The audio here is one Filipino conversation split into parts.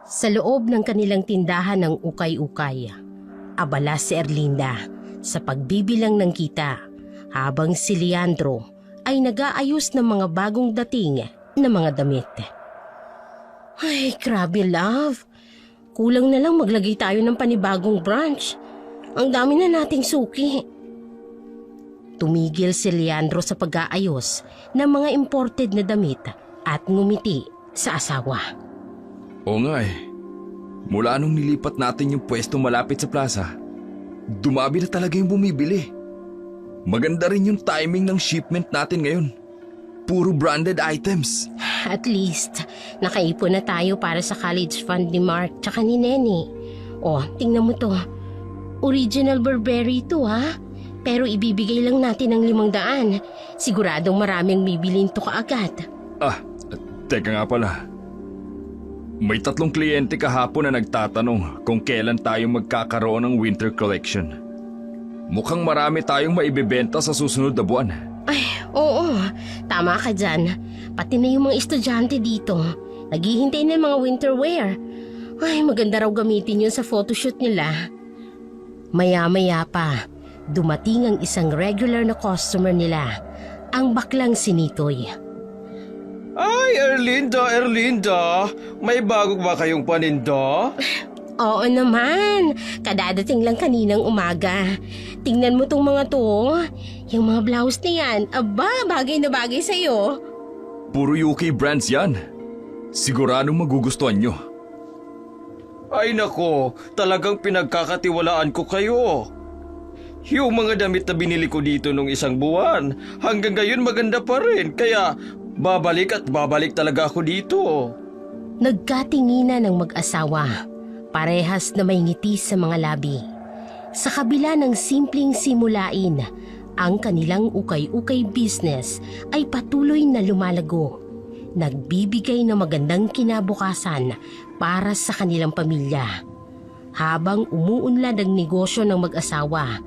Sa loob ng kanilang tindahan ng ukay-ukay, abala si Erlinda sa pagbibilang ng kita habang si Leandro ay nag-aayos ng mga bagong dating na mga damit. Ay, grabe love. Kulang na lang maglagay tayo ng panibagong branch. Ang dami na nating suki. Tumigil si Leandro sa pag-aayos ng mga imported na damit at ngumiti sa asawa. Oo nga eh. Mula nung nilipat natin yung pwesto malapit sa plaza, dumami na talaga yung bumibili. Maganda rin yung timing ng shipment natin ngayon. Puro branded items. At least, nakaipon na tayo para sa college fund ni Mark tsaka ni Nene. Oh, tingnan mo to. Original Burberry to ha. Pero ibibigay lang natin ng 500. Siguradong maraming bibilin to kaagad. Teka nga pala. May 3 kliyente kahapon na nagtatanong kung kailan tayo magkakaroon ng winter collection. Mukhang marami tayong maibebenta sa susunod na buwan. Ay, oo. Tama ka dyan. Pati na yung mga estudyante dito. Naghihintay na yung mga winter wear. Ay, maganda raw gamitin yun sa photoshoot nila. Maya-maya pa, dumating ang isang regular na customer nila, ang baklang si Nitoy. Ay, Erlinda, may bago ba kayong paninda? Oo naman, kadadating lang kaninang umaga. Tingnan mo tong mga to, yung mga blouse na yan, aba, bagay na bagay sa'yo. Puro UK brands yan. Siguradong magugustuhan nyo. Ay nako, talagang pinagkakatiwalaan ko kayo. Yung mga damit na binili ko dito nung 1 buwan, hanggang ngayon maganda pa rin, kaya babalik at babalik talaga ako dito. Nagkatinginan ng mag-asawa, parehas na may ngiti sa mga labi. Sa kabila ng simpleng simulain, ang kanilang ukay-ukay business ay patuloy na lumalago. Nagbibigay ng magandang kinabukasan para sa kanilang pamilya. Habang umuunlad ang negosyo ng mag-asawa,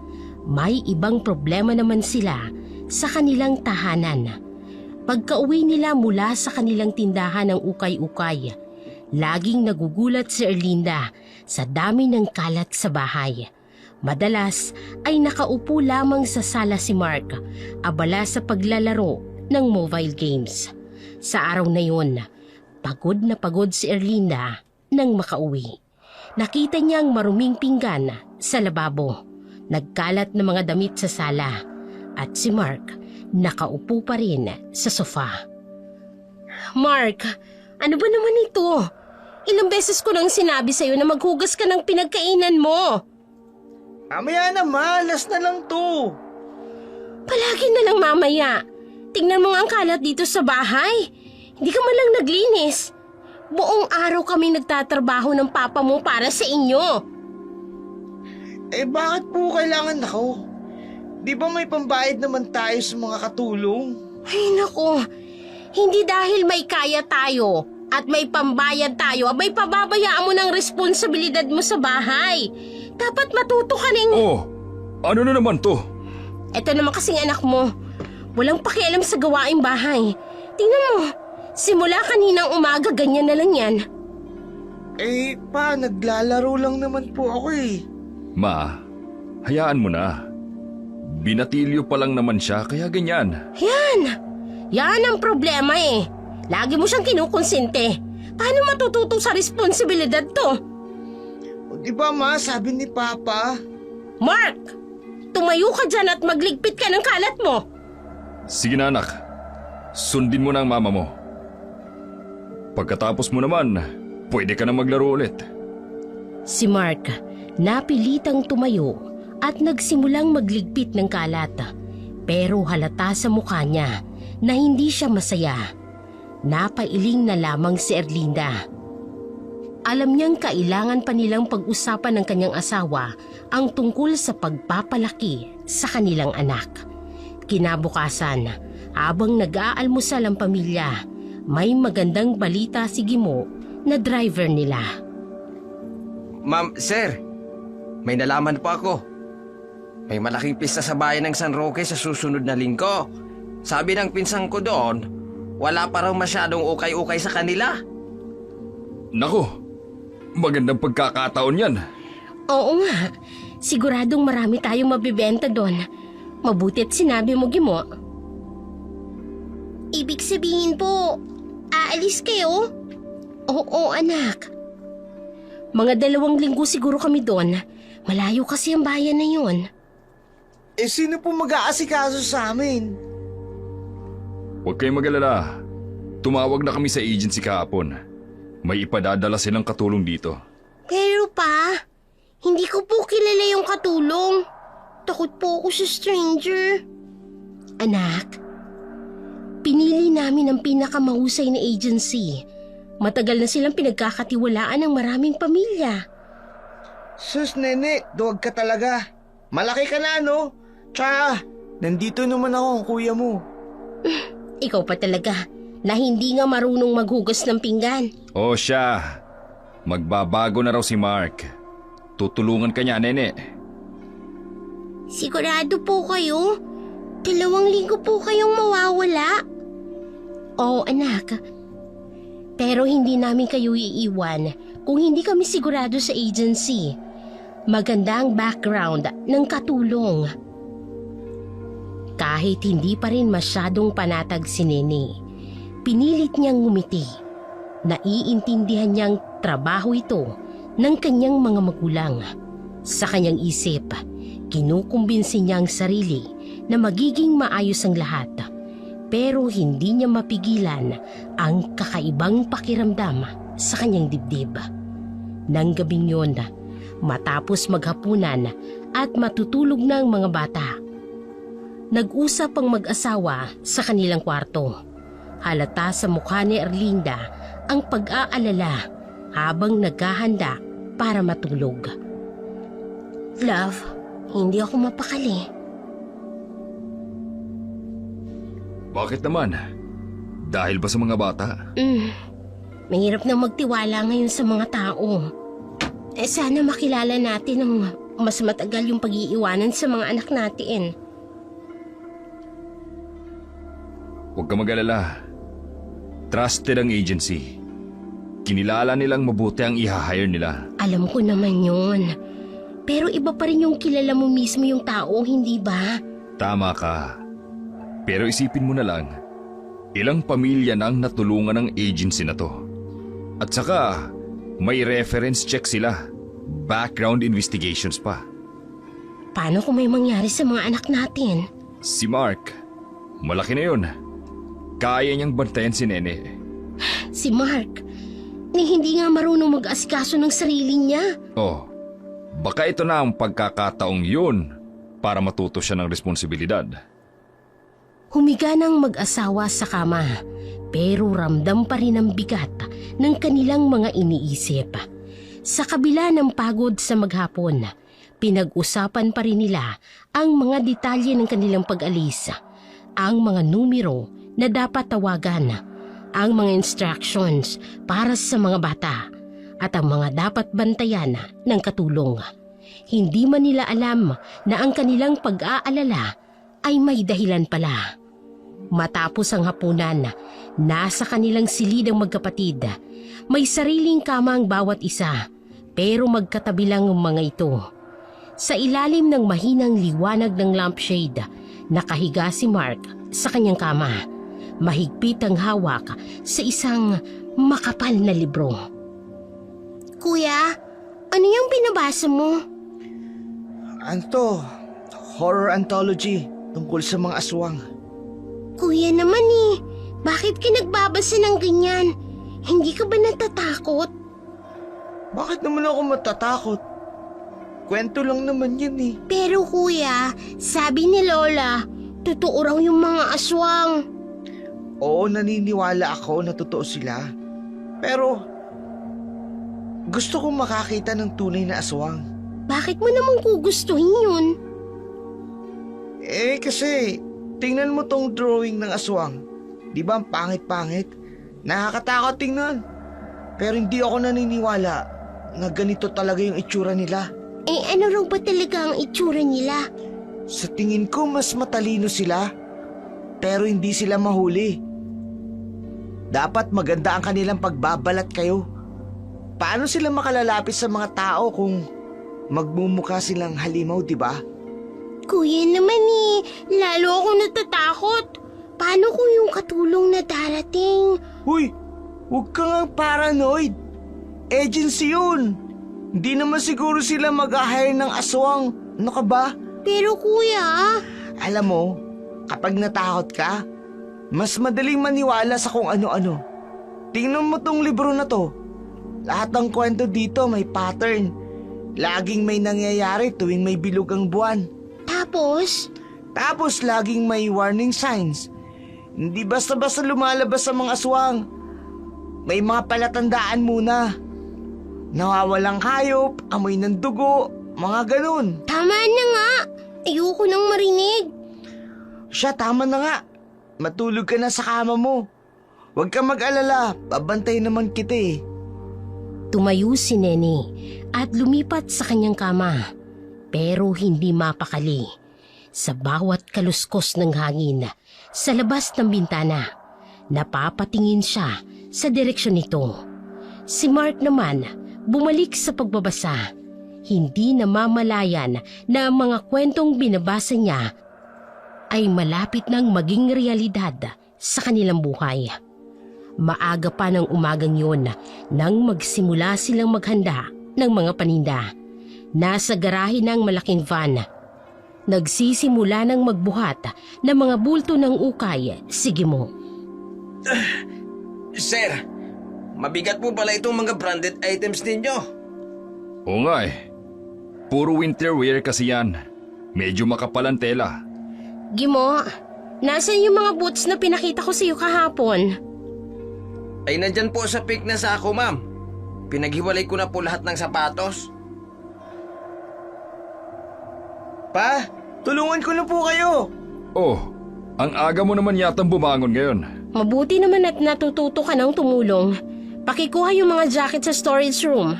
may ibang problema naman sila sa kanilang tahanan. Pagka-uwi nila mula sa kanilang tindahan ng ukay-ukay, laging nagugulat si Erlinda sa dami ng kalat sa bahay. Madalas ay nakaupo lamang sa sala si Mark, abala sa paglalaro ng mobile games. Sa araw na yun, pagod na pagod si Erlinda nang makauwi. Nakita niya ang maruming pinggan sa lababo, nagkalat na mga damit sa sala, at si Mark nakaupo pa rin sa sofa. Mark, ano ba naman ito? Ilang beses ko nang sinabi sa'yo na maghugas ka ng pinagkainan mo. Mamaya na ma, last na lang to. Palagi na lang mamaya. Tingnan mo nga ang kalat dito sa bahay. Hindi ka man lang naglinis. Buong araw kaming nagtatrabaho ng papa mo para sa inyo. Eh bakit po kailangan ako? Di ba may pambayad naman tayo sa mga katulong? Ay nako, hindi dahil may kaya tayo at may pambayad tayo, may pababayaan mo ng responsibilidad mo sa bahay. Dapat matuto ka ning... Oh, ano na naman to? Eto naman kasing anak mo. Walang pakialam sa gawaing bahay. Tingnan mo, simula kaninang umaga ganyan na lang yan. Eh pa, naglalaro lang naman po ako eh. Ma, hayaan mo na. Binatilyo pa lang naman siya kaya ganyan. Yan ang problema eh. Lagi mo siyang kinukonsente. Paano matututo sa responsibilidad to? O di ba ma, sabi ni Papa? Mark! Tumayo ka dyan at magligpit ka ng kalat mo. Sige na anak, sundin mo na ang mama mo. Pagkatapos mo naman, pwede ka na maglaro ulit. Si Mark, napilitang tumayo at nagsimulang magligpit ng kalat. Pero halata sa mukha niya na hindi siya masaya. Napailing na lamang si Erlinda. Alam niyang kailangan pa nilang pag-usapan ng kanyang asawa ang tungkol sa pagpapalaki sa kanilang anak. Kinabukasan, habang nag-aalmusal ang pamilya, may magandang balita si Gimo na driver nila. Ma'am, sir, may nalaman pa ako. May malaking pista sa bayan ng San Roque sa susunod na linggo. Sabi ng pinsang ko doon, wala pa raw masyadong ukay-ukay sa kanila. Nako, Magandang pagkakataon yan. Oo nga, siguradong marami tayong mabibenta doon. Mabuti't sinabi mo, Gimo. Ibig sabihin po, aalis kayo? Oo, anak. Mga 2 linggo siguro kami doon. Malayo kasi ang bayan na yun. Eh sino po mag-aasikaso sa amin? Huwag kayong mag-alala. Tumawag na kami sa agency kahapon. May ipadadala silang katulong dito. Pero pa, hindi ko po kilala yung katulong. Takot po ako sa stranger. Anak, pinili namin ang pinakamahusay na agency. Matagal na silang pinagkakatiwalaan ng maraming pamilya. Sus, nene, duwag ka talaga. Malaki ka na, no? Tsaka, nandito naman ako ang kuya mo. Ikaw pa talaga, na hindi nga marunong maghugas ng pinggan. O siya, magbabago na raw si Mark. Tutulungan ka niya, nene. Sigurado po kayo? 2 linggo po kayong mawawala? Oo, anak. Pero hindi namin kayo iiwan kung hindi kami sigurado sa agency. Maganda ang background ng katulong. Kahit hindi pa rin masyadong panatag si Nene, pinilit niyang ngumiti. Naiintindihan niyang trabaho ito ng kanyang mga magulang. Sa kanyang isip, kinukumbinsi niya ang sarili na magiging maayos ang lahat. Pero hindi niya mapigilan ang kakaibang pakiramdam sa kanyang dibdib. Nang gabing yun, matapos maghapunan at matutulog na ang mga bata, nag-usap ang mag-asawa sa kanilang kwarto. Halata sa mukha ni Erlinda ang pag-aalala habang naghahanda para matulog. Love, hindi ako mapakali. Bakit naman? Dahil ba sa mga bata? Mahirap na magtiwala ngayon sa mga tao. Sana makilala natin ang mas matagal yung pag-iiwanan sa mga anak natin. Huwag ka mag-alala. Trusted ang agency. Kinilala nilang mabuti ang i-hire nila. Alam ko naman yun. Pero iba pa rin yung kilala mo mismo yung tao, hindi ba? Tama ka. Pero isipin mo na lang, ilang pamilya nang natulungan ng agency na to. At saka, may reference check sila. Background investigations pa. Paano kung may mangyari sa mga anak natin? Si Mark, malaki na yun. Kaya niyang bantayan si Nene. Si Mark, ni hindi nga marunong mag-asikaso ng sarili niya. Oh, baka ito na ang pagkakataong yun para matuto siya ng responsibilidad. Humiga ng mag-asawa sa kama, pero ramdam pa rin ang bigat ng kanilang mga iniisip. Sa kabila ng pagod sa maghapon, pinag-usapan pa rin nila ang mga detalye ng kanilang pag-alis, ang mga numero na dapat tawagan, ang mga instructions para sa mga bata, at ang mga dapat bantayan ng katulong. Hindi man nila alam na ang kanilang pag-aalala ay may dahilan pala. Matapos ang hapunan, nasa kanilang silid ang magkapatid. May sariling kama ang bawat isa, pero magkatabi lang ang mga ito. Sa ilalim ng mahinang liwanag ng lampshade, nakahiga si Mark sa kanyang kama. Mahigpit ang hawak sa isang makapal na libro. Kuya, ano yung binabasa mo? Anto, horror anthology tungkol sa mga aswang. Kuya naman bakit ka nagbabasa ng ganyan? Hindi ka ba natatakot? Bakit naman ako matatakot? Kwento lang naman yan eh. Pero kuya, sabi ni Lola, totoo raw yung mga aswang. Oo, naniniwala ako na totoo sila. Pero, gusto kong makakita ng tunay na aswang. Bakit mo naman gugustuhin yun? Kasi, tingnan mo tong drawing ng aswang. Di ba ang pangit-pangit? Nakakatakot tingnan. Pero hindi ako naniniwala na ganito talaga yung itsura nila. Ano raw ba talaga ang itsura nila? Sa tingin ko mas matalino sila. Pero hindi sila mahuli. Dapat maganda ang kanilang pagbabalat kayo. paano sila makalalapit sa mga tao kung magmumukha silang halimaw, di ba? Kuya naman lalo ako natatakot. Paano kung yung katulong na darating? Huy, huwag ka nga paranoid. Agency yun. Hindi naman siguro sila mag-hire ng aswang. Ano ka ba? Pero kuya, Alam mo, kapag natakot ka, mas madaling maniwala sa kung ano-ano. Tingnan mo tong libro na to. Lahat ng kwento dito may pattern. Laging may nangyayari tuwing may bilog ang buwan. tapos Laging may warning signs. Hindi basta-basta lumalabas ang mga aswang. May mga palatandaan muna. Nawawalang hayop, amoy ng dugo, mga ganun. tama na nga. Ayoko nang marinig. Siya, tama na nga. Matulog ka na sa kama mo. Huwag ka mag-alala, babantay naman kita eh. Tumayo si Nene at lumipat sa kanyang kama. Pero hindi mapakali. Sa bawat kaluskos ng hangin, sa labas ng bintana, napapatingin siya sa direksyon nito. Si Mark naman, bumalik sa pagbabasa. Hindi namamalayan na ang mga kwentong binabasa niya ay malapit ng maging realidad sa kanilang buhay. Maaga pa ng umagang yun nang magsimula silang maghanda ng mga paninda. Nasa garahe ng malaking van. Nagsisimula ng magbuhat ng mga bulto ng ukay. Sige mo. Sir, mabigat po pala itong mga branded items ninyo. Oo nga eh. Puro winter wear kasi yan. Medyo makapal ang tela. Gimo, nasan yung mga boots na pinakita ko sa iyo kahapon? Ay nandyan po sa pick na sako, ma'am. Pinaghiwalay ko na po lahat ng sapatos. Pa, tulungan ko na po kayo. Oh, ang aga mo naman yatang bumangon ngayon. Mabuti naman at natututo ka ng tumulong. Pakikuha yung mga jacket sa storage room.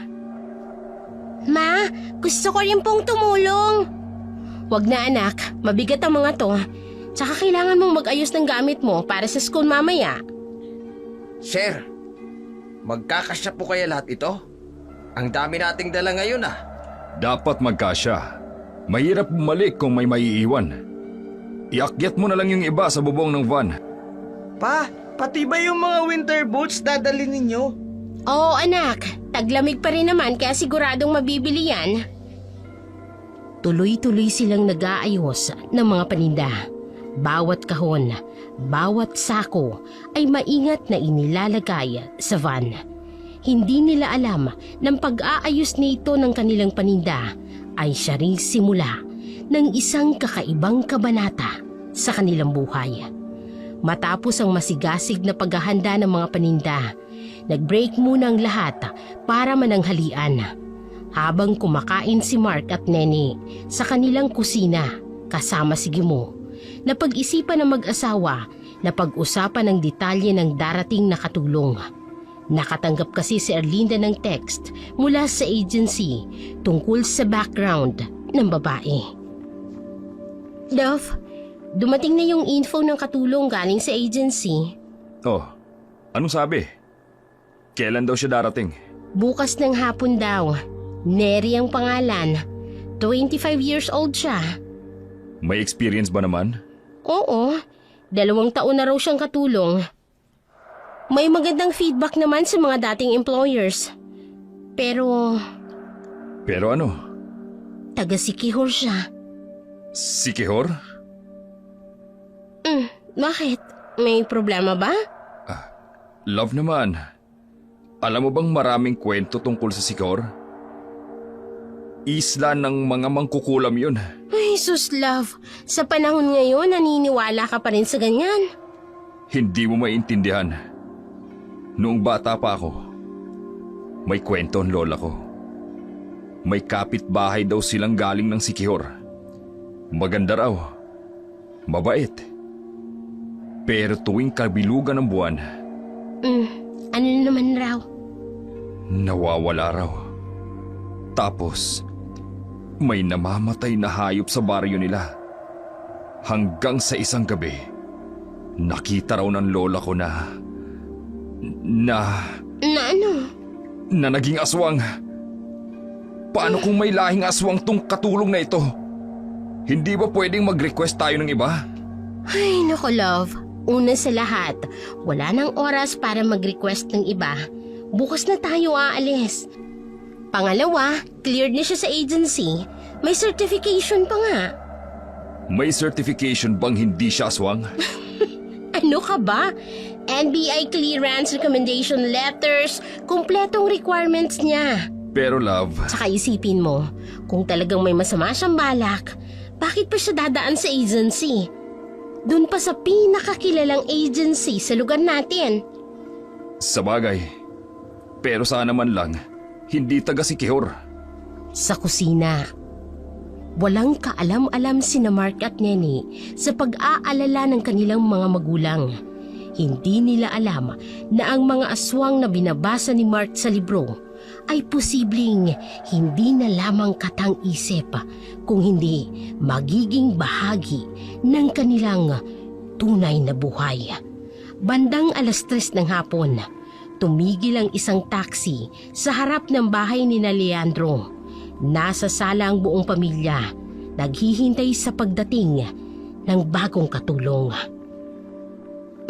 Ma, gusto ko rin pong tumulong. Wag na anak, mabigat ang mga to. Tsaka kailangan mong mag-ayos ng gamit mo para sa school mamaya. Sir, magkakasya po kaya lahat ito? Ang dami nating dala ngayon ah. Dapat magkasya. Mahirap bumalik kung may maiiwan. Iakyat mo na lang yung iba sa bubong ng van. Pa, pati ba yung mga winter boots dadalhin ninyo? Oo anak, taglamig pa rin naman kaya siguradong mabibili yan. Tuloy-tuloy silang nag-aayos ng mga paninda. Bawat kahon, bawat sako ay maingat na inilalagay sa van. Hindi nila alam ng pag-aayos nito ng kanilang paninda ay siya ring simula ng isang kakaibang kabanata sa kanilang buhay. Matapos ang masigasig na paghahanda ng mga paninda, nag-break muna ang lahat para mananghalian. Habang kumakain si Mark at Nene sa kanilang kusina kasama si Gimo, napag-isipan ng mag-asawa na pag-usapan ng detalye ng darating na katulong. Nakatanggap kasi si Erlinda ng text mula sa agency tungkol sa background ng babae. Dove, dumating na yung info ng katulong galing sa agency. Oh, anong sabi? Kailan daw siya darating? Bukas ng hapon daw. Neri ang pangalan. 25 years old siya. May experience ba naman? Oo, 2 taon na raw siyang katulong. May magandang feedback naman sa mga dating employers. Pero Pero ano? taga-Sikihor siya. Sikihor? Bakit? May problema ba? Love naman. Alam mo bang maraming kwento tungkol sa Sikihor? Isla ng mga mangkukulam yun. Ay, sus love. Sa panahon ngayon, naniniwala ka pa rin sa ganyan. Hindi mo maintindihan. Noong bata pa ako, may kwento ang lola ko. May kapitbahay daw silang galing ng Sikihor. Maganda raw. Mabait. Pero tuwing kabilugan ng buwan, Ano naman raw? nawawala raw. Tapos, may namamatay na hayop sa baryo nila. Hanggang sa isang gabi, nakita raw ng lola ko na Na ano? na naging aswang. Paano kung may lahing aswang tong katulong na ito? Hindi ba pwedeng mag-request tayo ng iba? Ay, naku love. Una sa lahat, wala nang oras para mag-request ng iba. Bukas na tayo aalis. Pangalawa, cleared na siya sa agency. May certification pa nga. May certification bang hindi siya aswang? Ano ka ba? NBI clearance, recommendation letters, kumpletong requirements niya. Pero love, Saka isipin mo, kung talagang may masama siyang balak, bakit pa siya dadaan sa agency? Doon pa sa pinakakilalang agency sa lugar natin. sabagay. Pero sana man lang, hindi taga Sikihor. Sa kusina. Walang kaalam-alam sina Mark at Nene sa pag-aalala ng kanilang mga magulang. Hindi nila alam na ang mga aswang na binabasa ni Mark sa libro ay posibleng hindi na lamang katang-isip kung hindi magiging bahagi ng kanilang tunay na buhay. Bandang 3:00 ng hapon, tumigil ang isang taxi sa harap ng bahay ni na Leandro. Nasa sala ang buong pamilya, naghihintay sa pagdating ng bagong katulong.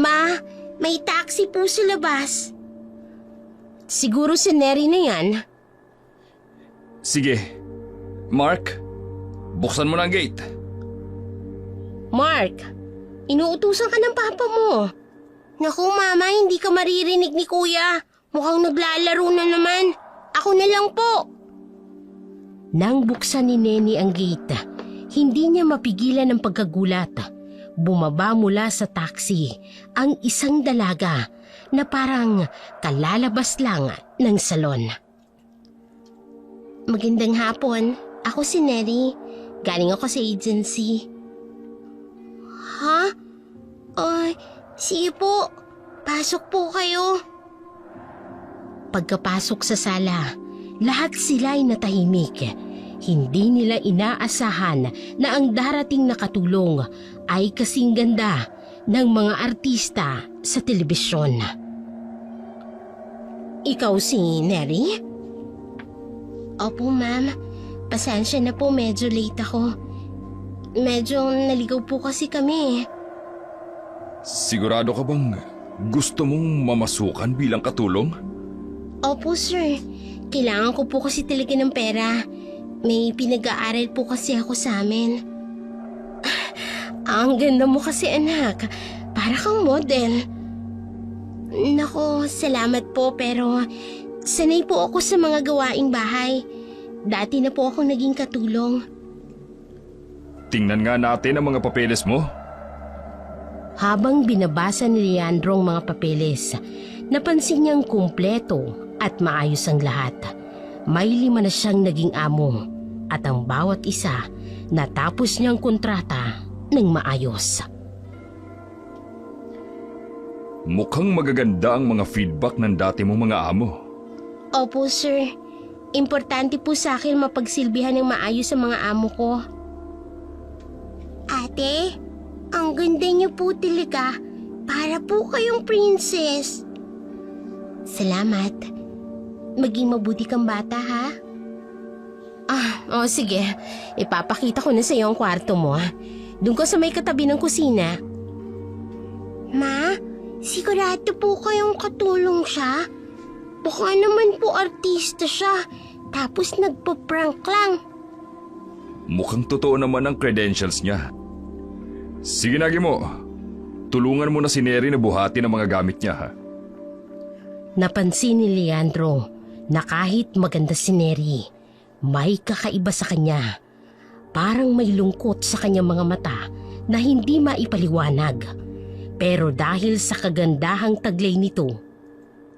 Ma, may taxi po sa labas. Siguro si Neri na yan. Sige. Mark, buksan mo na ang gate. Mark, inuutusan ka ng papa mo. Naku mama, hindi ka maririnig ni kuya. Mukhang naglalaro na naman. Ako na lang po. Nang buksan ni Nene ang gate, hindi niya mapigilan ang pagkagulat. Bumaba mula sa taxi ang isang dalaga na parang kalalabas lang ng salon. Magandang hapon. Ako si Neri. Galing ako sa agency. Ha? Ay, sige po. Pasok po kayo. Pagkapasok sa sala, lahat sila ay natahimik. Hindi nila inaasahan na ang darating na katulong ay kasing ganda ng mga artista sa telebisyon. Ikaw si Neri? Opo ma'am, pasensya na po, medyo late ako. Medyo naligaw po kasi kami. Sigurado ka bang gusto mong mamasukan bilang katulong? Opo sir, kailangan ko po kasi talaga ng pera. May pinag-aaral po kasi ako sa amin. Ang ganda mo kasi anak, para kang model. Nako, salamat po pero sanay po ako sa mga gawaing bahay. Dati na po ako naging katulong. Tingnan nga natin ang mga papeles mo. Habang binabasa ni Leandro ang mga papeles, napansin niyang kumpleto at maayos ang lahat. May 5 na siyang naging amo at ang bawat isa natapos niyang kontrata ng maayos. Mukhang magaganda ang mga feedback ng dati mong mga amo. Opo sir, importante po sa akin mapagsilbihan ng maayos sa mga amo ko. Ate, ang ganda niyo po talaga. Para po kayong princess. Salamat. Maging mabuti kang bata, ha? Sige. Ipapakita ko na sa iyo ang kwarto mo. Doon ko sa may katabi ng kusina. Ma, sigurado po kayong katulong siya? Baka naman po artista siya, tapos nagpa-prank lang. Mukhang totoo naman ang credentials niya. Sige na, Gimo. Tulungan mo na si Neri na buhati ng mga gamit niya, ha? Napansin ni Leandro na kahit maganda si Neri, may kakaiba sa kanya. Parang may lungkot sa kanyang mga mata na hindi maipaliwanag. Pero dahil sa kagandahang taglay nito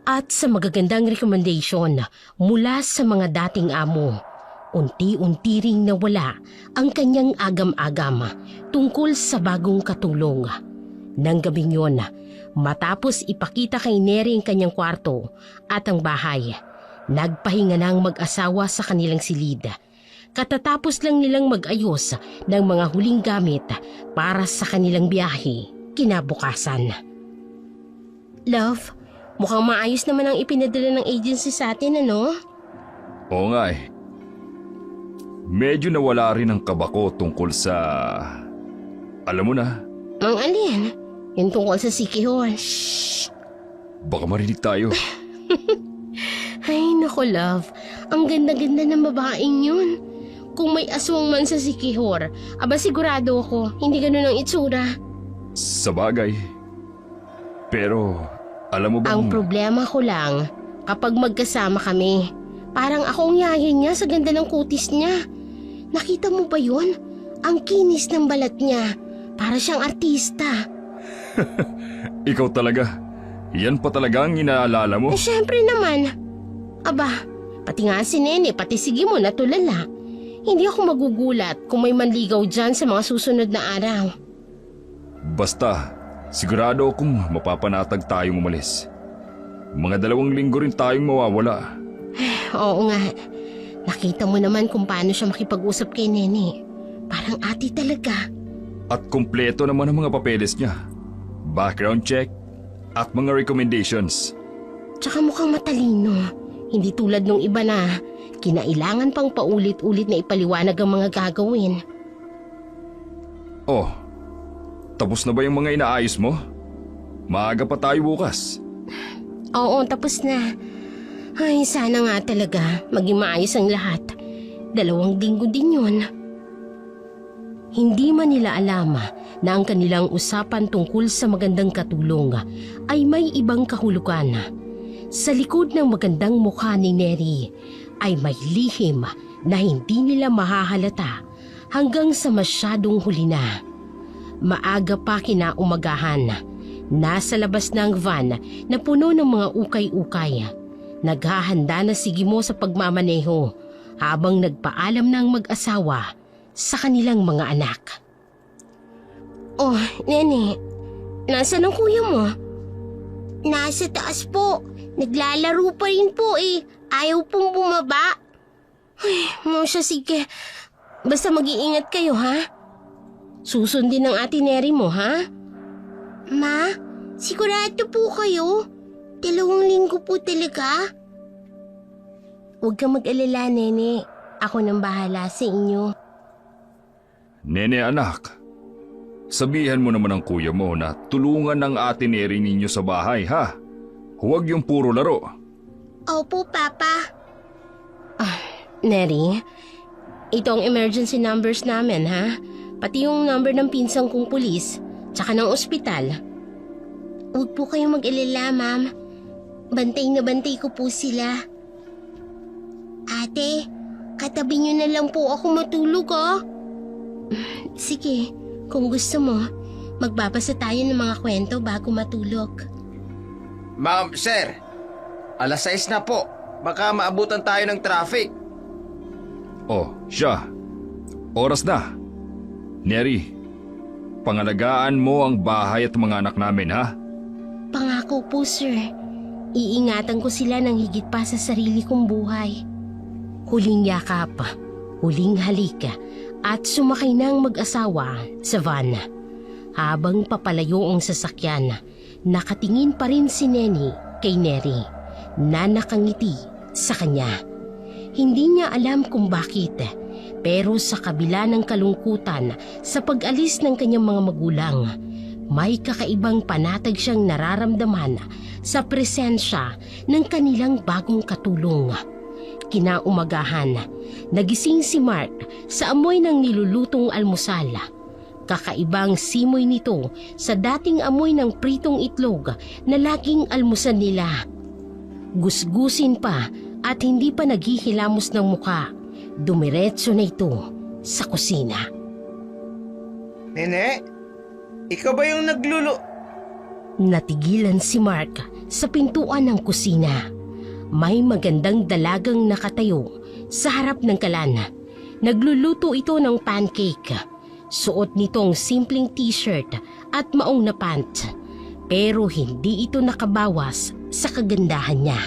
at sa magagandang recommendation mula sa mga dating amo, unti-unti ring nawala ang kanyang agam-agam tungkol sa bagong katulong. Nang gabing yon, matapos ipakita kay Neri ang kanyang kwarto at ang bahay, nagpahinga ng mag-asawa sa kanilang silid. Katatapos lang nilang mag-ayos ng mga huling gamit para sa kanilang biyahe kinabukasan. Love, Mukhang maayos naman ang ipinadala ng agency sa atin, ano? Oo nga eh. Medyo nawala rin ang kaba ko tungkol sa... Alam mo na, Ang alin? Yung tungkol sa Sikihor. baka marinig tayo. Ay, naku love. Ang ganda-ganda ng babaeng yun. Kung may aswang man sa Sikihor, aba sigurado ako, hindi ganun ang itsura. Sa bagay. Pero, alam mo bang... Ang problema ko lang, kapag magkasama kami, parang akong yayin niya sa ganda ng kutis niya. Nakita mo ba yun? Ang kinis ng balat niya. Para siyang artista. Ikaw talaga. Yan pa talaga ang inaalala mo. Eh, syempre naman. Aba, pati nga si Nene, pati si Gimo natulala. Hindi ako magugulat kung may manligaw dyan sa mga susunod na araw. Basta, sigurado akong mapapanatag tayong umalis. Mga 2 linggo rin tayong mawawala. Oo nga. Nakita mo naman kung paano siya makipag-usap kay Nene. Parang ate talaga. At kumpleto naman ang mga papeles niya. Background check at mga recommendations. Tsaka mukhang matalino. Hindi tulad nung iba na kinailangan pang paulit-ulit na ipaliwanag ang mga gagawin. Oh, tapos na ba yung mga inaayos mo? Maaga pa tayo bukas. Oo, tapos na. Ay, sana nga talaga maging maayos ang lahat. 2 linggo din yun. Hindi man nila alam na ang kanilang usapan tungkol sa magandang katulong ay may ibang kahulugan. Sa likod ng magandang mukha ni Neri ay may lihim na hindi nila mahahalata hanggang sa masyadong huli na. Maaga pa kinaumagahan. Nasa labas ng van na puno ng mga ukay-ukay. Naghahanda na si Gimo sa pagmamaneho habang nagpaalam ng mag-asawa sa kanilang mga anak. Oh, Nene, nasaan ang kuya mo? Nasa taas po. Naglalaro pa rin po eh. Ayaw pong bumaba. Ay, Mosya, sige. Basta mag-iingat kayo, ha? Susundin ng ate Neri mo, ha? Ma, sigurado po kayo? 2 linggo po talaga? Huwag kang mag-alala, Nene. Ako nang bahala sa inyo. Nene anak, sabihan mo naman ang kuya mo na tulungan ng ate Neri ninyo sa bahay ha. Huwag yung puro laro. Opo, Papa. Neri, ito ang emergency numbers namin, ha? Pati yung number ng pinsang kong pulis, tsaka ng ospital. Huwag po kayong mag-alala, Ma'am. Bantay na bantay ko po sila. Ate, katabi niyo na lang po ako matulog, oh. Sige, kung gusto mo, magbabasa tayo ng mga kwento bago matulog. Ma'am, sir, 6:00 na po. Baka maabutan tayo ng traffic. Oh, siya. Oras na. Neri, pangalagaan mo ang bahay at mga anak namin ha. Pangako po, sir. Iingatan ko sila ng higit pa sa sarili kong buhay. Huling yakap, huling halika, at sumakay ng mag-asawa sa van. Habang papalayo ang sasakyan, nakatingin pa rin si Neni kay Neri na nakangiti sa kanya. Hindi niya alam kung bakit, pero sa kabila ng kalungkutan sa pag-alis ng kanyang mga magulang, may kakaibang panatag siyang nararamdaman sa presensya ng kanilang bagong katulong. Kinaumagahan, nagising si Mark sa amoy ng nilulutong almusal. Kakaibang simoy nito sa dating amoy ng pritong itlog na laging almusan nila. Gusgusin pa at hindi pa naghihilamos ng muka, dumiretso na ito sa kusina. Nene, ikaw ba yung Natigilan si Mark sa pintuan ng kusina. May magandang dalagang nakatayo sa harap ng kalan. Nagluluto ito ng pancake. Suot nitong simpleng t-shirt at maong na pant. Pero hindi ito nakabawas sa kagandahan niya.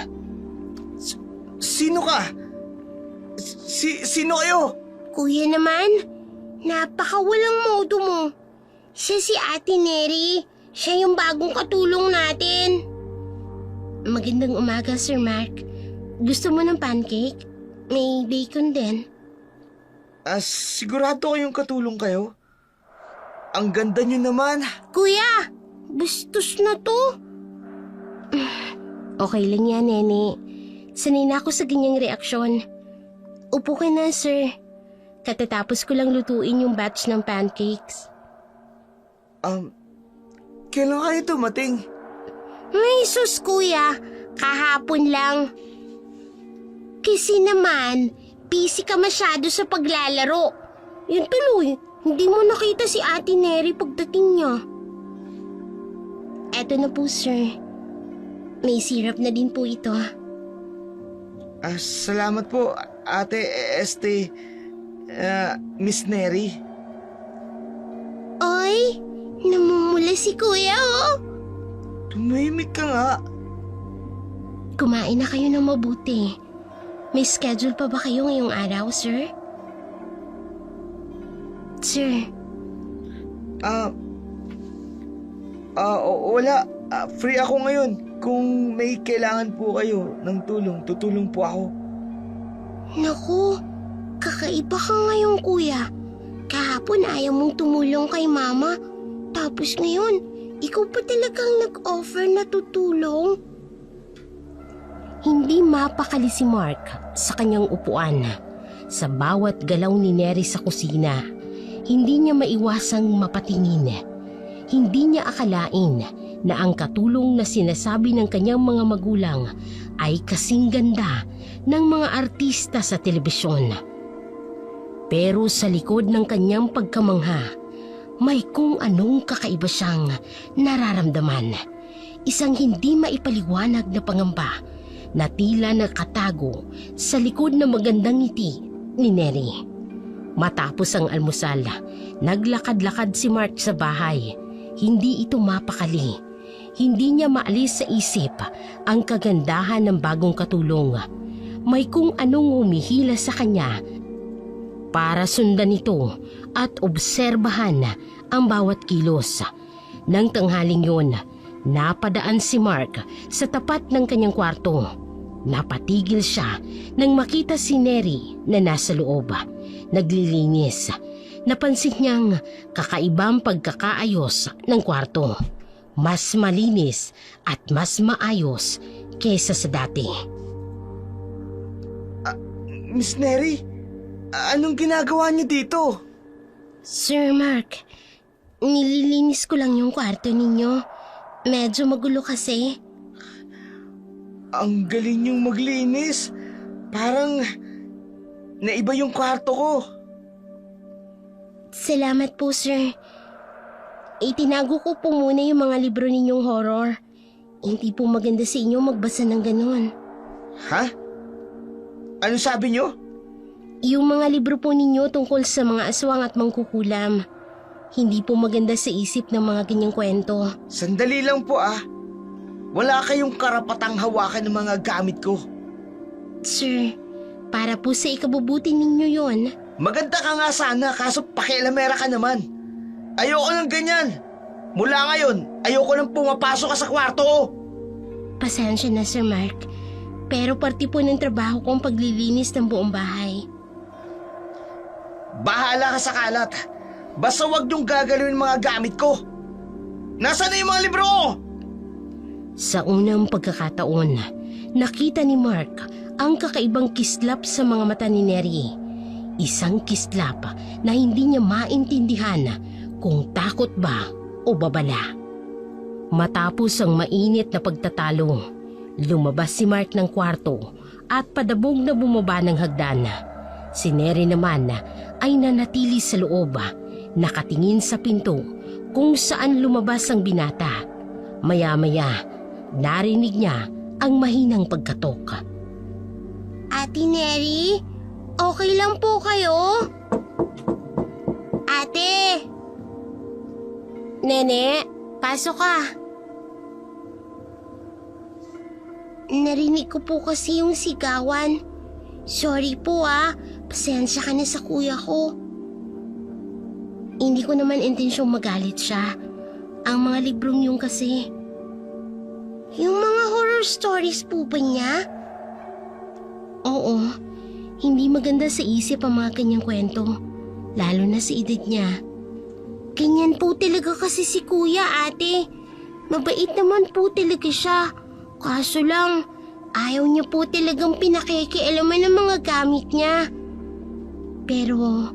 Sino ka? Sino kayo? Kuya naman, napakawalang modo mo. Siya si Ate Neri. Siya yung bagong katulong natin. Magandang umaga, Sir Mark. Gusto mo ng pancake? May bacon din. Sigurado kayong katulong kayo? Ang ganda niyo naman. Kuya! Bastos na to. Okay lang yan, Nene. Sanay na ako sa ganyang reaksyon. Upo ka na, sir. Katatapos ko lang lutuin yung batch ng pancakes. Kailan kayo dumating? May sus, kuya. Kahapon lang. Kasi naman, busy ka masyado sa paglalaro. Yun tuloy, hindi mo nakita si Ate Neri pagdating niya. Eto na po, sir. May syrup na din po ito. Salamat po, Ate Miss Neri. Ay, namumula si kuya, oh. Tumahimik ka nga. Kumain na kayo ng mabuti. May schedule pa ba kayo ngayong araw, sir? Sir, Wala. Free ako ngayon. Kung may kailangan po kayo ng tulong, tutulong po ako. naku, kakaiba ka ngayon, kuya. Kahapon ayaw mong tumulong kay mama. Tapos ngayon, ikaw pa talagang nag-offer na tutulong. Hindi mapakali si Mark sa kanyang upuan. Sa bawat galaw ni Neri sa kusina, hindi niya maiwasang mapatingin. Hindi niya akalain na ang katulong na sinasabi ng kanyang mga magulang ay kasing ganda ng mga artista sa telebisyon. Pero sa likod ng kanyang pagkamangha, may kung anong kakaiba siyang nararamdaman. Isang hindi maipaliwanag na pangamba na tila nakatago sa likod ng magandang ngiti ni Neri. Matapos ang almusal, naglakad-lakad si Mark sa bahay. Hindi ito mapakali. Hindi niya maalis sa isip ang kagandahan ng bagong katulong. May kung anong humihila sa kanya para sundan ito at obserbahan ang bawat kilos. Nang tanghaling yun, napadaan si Mark sa tapat ng kanyang kwarto. Napatigil siya nang makita si Neri na nasa loob, naglilinis. Napansin niyang kakaibang pagkakaayos ng kwarto. Mas malinis at mas maayos kesa sa dati. Miss Neri, anong ginagawa niyo dito? Sir Mark, nililinis ko lang yung kwarto ninyo. Medyo magulo kasi. Ang galing niyong maglinis. Parang naiba yung kwarto ko. Salamat po, sir. Itinago ko po muna yung mga libro ninyong horror. Hindi po maganda sa inyo magbasa ng ganun. Ha? Ano sabi niyo? Yung mga libro po ninyo tungkol sa mga aswang at mangkukulam. Hindi po maganda sa isip ng mga ganyang kwento. Sandali lang po Wala kayong karapatang hawakan ng mga gamit ko. Sir, para po sa ikabubuti ninyo yon. Maganda ka nga sana kaso pakialamera ka naman. Ayoko ng ganyan. Mula ngayon, ayoko nang pumapasok ka sa kwarto ko. Pasensya na, Sir Mark. Pero parte po ng trabaho ko ang paglilinis ng buong bahay. Bahala ka sa kalat. Basta wag niyong gagalawin mga gamit ko. Nasaan na yung mga libro ko? Sa unang pagkakataon, nakita ni Mark ang kakaibang kislap sa mga mata ni Neri. Isang kislap na hindi niya maintindihan kung takot ba o babala. Matapos ang mainit na pagtatalo, lumabas si Mark ng kwarto at padabog na bumaba ng hagdan. Si Neri naman ay nanatili sa loob, nakatingin sa pinto kung saan lumabas ang binata. Maya-maya, narinig niya ang mahinang pagkatok. Ate Neri, okay lang po kayo? Ate! Nene, pasok ka. Narinig ko po kasi yung sigawan. Sorry po pasensya ka na sa kuya ko. Hindi ko naman intensyong magalit siya. Ang mga librong yung kasi. Yung mga horror horror stories po ba niya? Oo, hindi maganda sa isip ang mga kanyang kwento, lalo na sa edad niya. Ganyan po talaga kasi si kuya, ate. Mabait naman po talaga siya. Kaso lang, ayaw niya po talagang pinakikialaman ng mga gamit niya. Pero,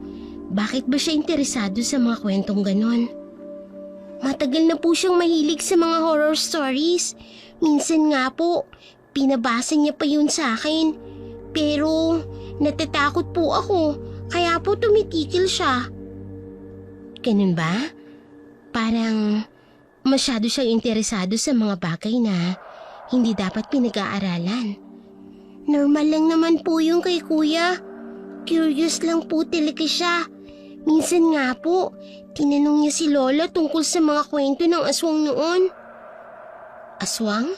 bakit ba siya interesado sa mga kwentong ganon? Matagal na po siyang mahilig sa mga horror stories. Minsan nga po, pinabasa niya pa yun sa akin. Pero, natatakot po ako, kaya po tumitikil siya. Ganun ba? Parang masyado siyang interesado sa mga bagay na hindi dapat pinag-aaralan. Normal lang naman po yung kay kuya. Curious lang po talaga siya. Minsan nga po, tinanong niya si Lola tungkol sa mga kwento ng aswang noon. Aswang?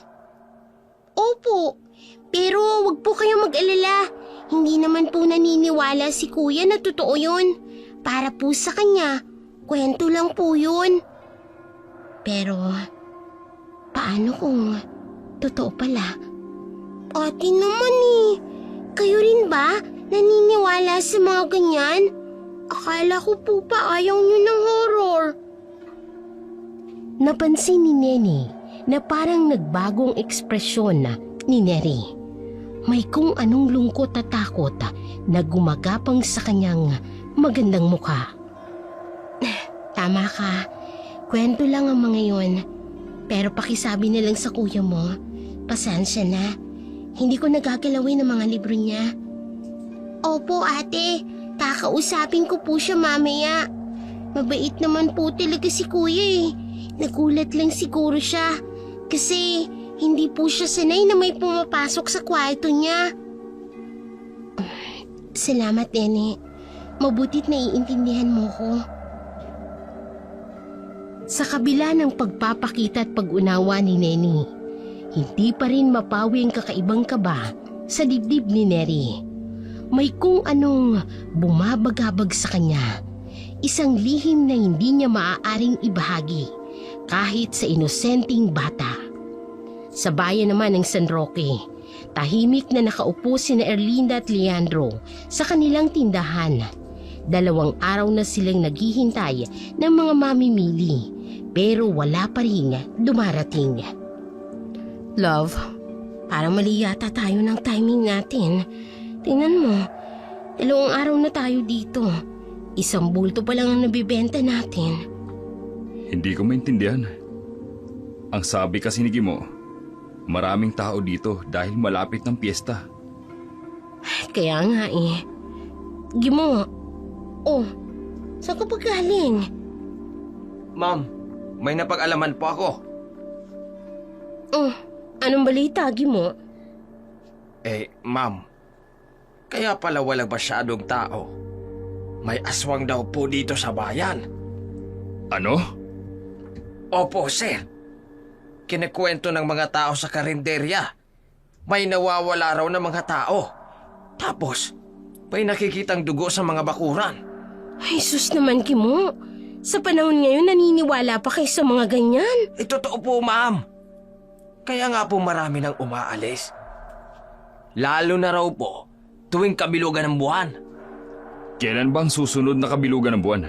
Opo, pero wag po kayong mag-alala. Hindi naman po naniniwala si kuya na totoo yun. Para po sa kanya, kwento lang po yun. Pero, paano kung totoo pala? Ate naman eh, kayo rin ba naniniwala sa mga ganyan? Akala ko po pa ayaw niyo ng horror. Napansin ni Neni na parang nagbagong ekspresyon ni Neri. May kung anong lungkot at takot na gumagapang sa kanyang magandang mukha. Tama ka, kwento lang ang mga yun. Pero pakisabi na lang sa kuya mo, pasensya na. Hindi ko nagagalawin ang mga libro niya. Opo ate, kakausapin ko po siya mamaya. Mabait naman po talaga si kuya eh. Nagulat lang siguro siya. Kasi hindi po siya sanay na may pumapasok sa kwarto niya. Salamat, Nene. Mabutit naiintindihan mo ko. Sa kabila ng pagpapakita at pag-unawa ni Neni, hindi pa rin mapawi ang kakaibang kaba sa dibdib ni Neri. May kung anong bumabagabag sa kanya, isang lihim na hindi niya maaaring ibahagi kahit sa inosenteng bata. Sa bayan naman ng San Roque, tahimik na nakaupo sina Erlinda at Leandro sa kanilang tindahan. 2 araw na silang naghihintay ng mga mamimili, pero wala pa rin dumarating. Love, parang mali yata tayo ng timing natin. Tingnan mo, 2 araw na tayo dito. 1 bulto pa lang ang nabibenta natin. Hindi ko maintindihan. Ang sabi kasi ni Gimo, maraming tao dito dahil malapit ng piyesta. Kaya nga eh. Gimo, oh, saan ka pa galing? Ma'am, may napag-alaman po ako. Oh, anong balita, Gimo? Ma'am, kaya pala walang masyadong tao. May aswang daw po dito sa bayan. Ano? Opo, sir. Kinikwento ng mga tao sa karinderya. May nawawala raw ng mga tao. Tapos, may nakikitang dugo sa mga bakuran. Ay, sus naman, Gimo. Sa panahon ngayon, naniniwala pa kayo sa mga ganyan? Totoo po, ma'am. Kaya nga po marami nang umaalis. Lalo na raw po tuwing kabilugan ng buwan. Kailan bang susunod na kabilugan ng buwan?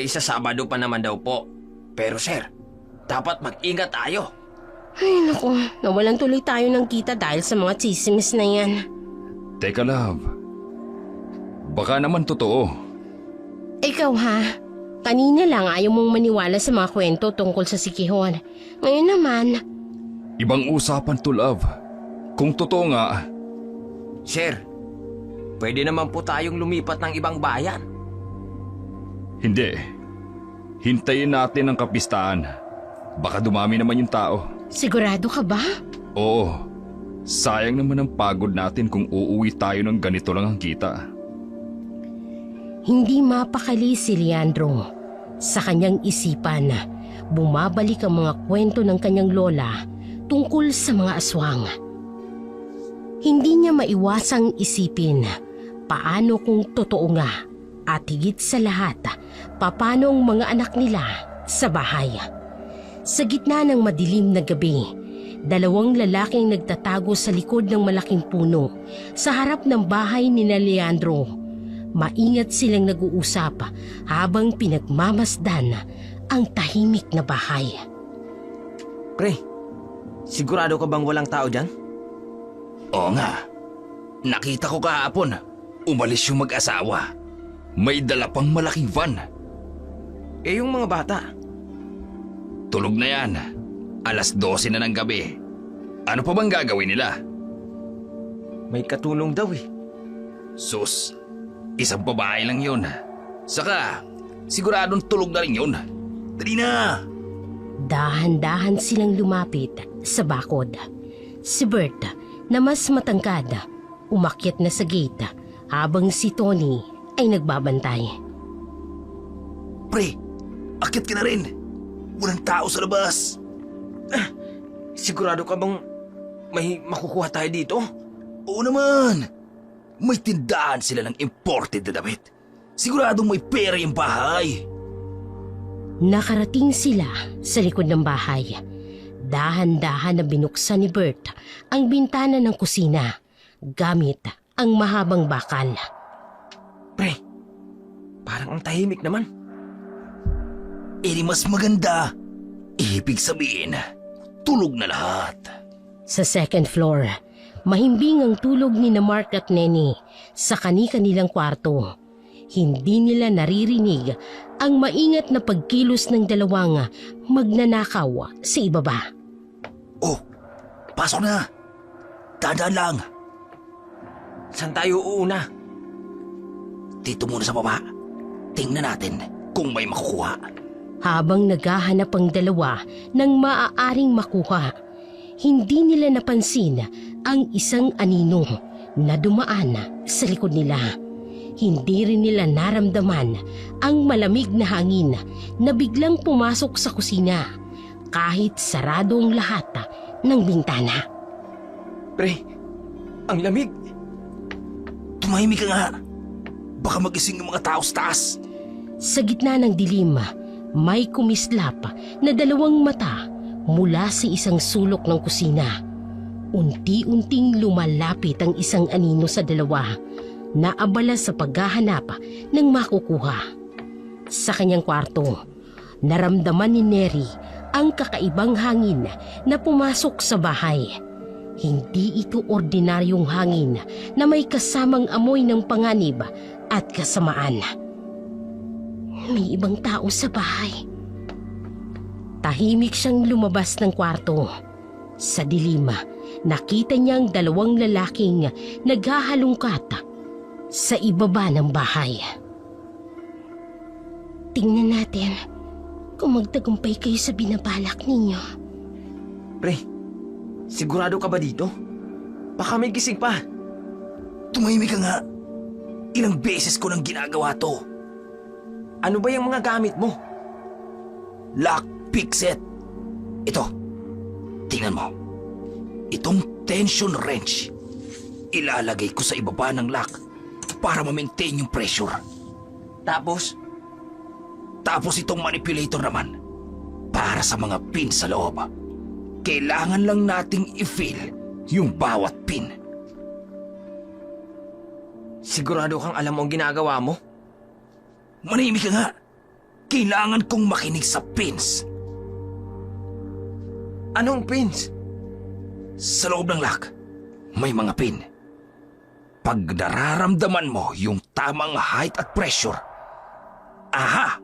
Sa Sabado pa naman daw po. Pero sir, dapat mag-ingat tayo. Ay, naku. Nawalan tuloy tayo ng kita dahil sa mga tsismis na yan. Teka, love. Baka naman totoo. Ikaw ha? Kanina lang ayaw mong maniwala sa mga kwento tungkol sa sikihon. Ngayon naman... Ibang usapan to, love. Kung totoo nga... Sir, pwede naman po tayong lumipat ng ibang bayan. Hindi. Hintayin natin ang kapistaan. Baka dumami naman yung tao. Sigurado ka ba? Oo. Sayang naman ang pagod natin kung uuwi tayo ng ganito lang ang kita. Hindi mapakali si Leandro. Sa kanyang isipan, bumabalik ang mga kwento ng kanyang lola tungkol sa mga aswang. Hindi niya maiwasang isipin paano kung totoo nga at higit sa lahat, paano ang mga anak nila sa bahay. Sa gitna ng madilim na gabi, Dalawang lalaking nagtatago sa likod ng malaking puno sa harap ng bahay ni Leandro. Maingat silang nag-uusap habang pinagmamasdan ang tahimik na bahay. Pre, sigurado ka bang walang tao dyan? Oo nga. Nakita ko kahapon. Umalis yung mag-asawa. May dala pang malaking van. Eh yung mga bata, Tulog na yan. 12:00 na ng gabi. Ano pa bang gagawin nila? may katulong daw eh. Sus, isang babae lang yun. Saka, siguradong tulog na rin yun. Dali na! Dahan-dahan silang lumapit sa bakod. Si Bert, na mas matangkad, umakyat na sa gate habang si Tony ay nagbabantay. Pre, akit ka na rin. Walang tao sa labas. Sigurado ka bang may makukuha tayo dito? Oo naman. May tindahan sila ng imported na damit. Siguradong may pera yung bahay. Nakarating sila sa likod ng bahay. Dahan-dahan na binuksan ni Bert ang bintana ng kusina gamit ang mahabang bakal. Pre, parang ang tahimik naman. Eh di mas maganda. Ibig sabihin, tulog na lahat. Sa second floor, mahimbing ang tulog ni na Mark at Nenny sa kani-kanilang kwarto. Hindi nila naririnig ang maingat na pagkilos ng dalawang magnanakaw sa ibaba. Oh, pasok na. Dadaan lang. Saan tayo uuna? Dito muna sa baba. Tingnan natin kung may makukuha. Habang naghahanap ang dalawa ng maaaring makuha, hindi nila napansin ang isang anino na dumaan sa likod nila. Hindi rin nila naramdaman ang malamig na hangin na biglang pumasok sa kusina kahit sarado ang lahat ng bintana. Pre, ang lamig. Tumahimik ka nga. Baka magising yung mga tao sa taas. Sa gitna ng dilim, may kumislap na dalawang mata mula sa isang sulok ng kusina. Unti-unting lumalapit ang isang anino sa dalawa na abala sa paghahanap ng makukuha. Sa kanyang kwarto, naramdaman ni Neri ang kakaibang hangin na pumasok sa bahay. Hindi ito ordinaryong hangin na may kasamang amoy ng panganib at kasamaan. May ibang tao sa bahay. Tahimik siyang lumabas ng kwarto. Sa dilim, nakita niya ang dalawang lalaking naghahalungkat sa ibaba ng bahay. Tingnan natin kung magtagumpay kayo sa binabalak ninyo. Pre, sigurado ka ba dito? Baka may gising pa. Tumahimik ka nga. Ilang beses ko nang ginagawa to. Ano ba yung mga gamit mo? Lock pick set. Ito. Tingnan mo. Itong tension wrench. Ilalagay ko sa ibaba ng lock para ma-maintain yung pressure. Tapos, Itong manipulator naman para sa mga pin sa loob. Kailangan lang nating i-feel yung bawat pin. sigurado kang alam mo ang ginagawa mo? Manahimik ka nga. Kailangan kong makinig sa pins. Anong pins? Sa loob ng lock, may mga pin. Pag nararamdaman mo yung tamang height at pressure, aha!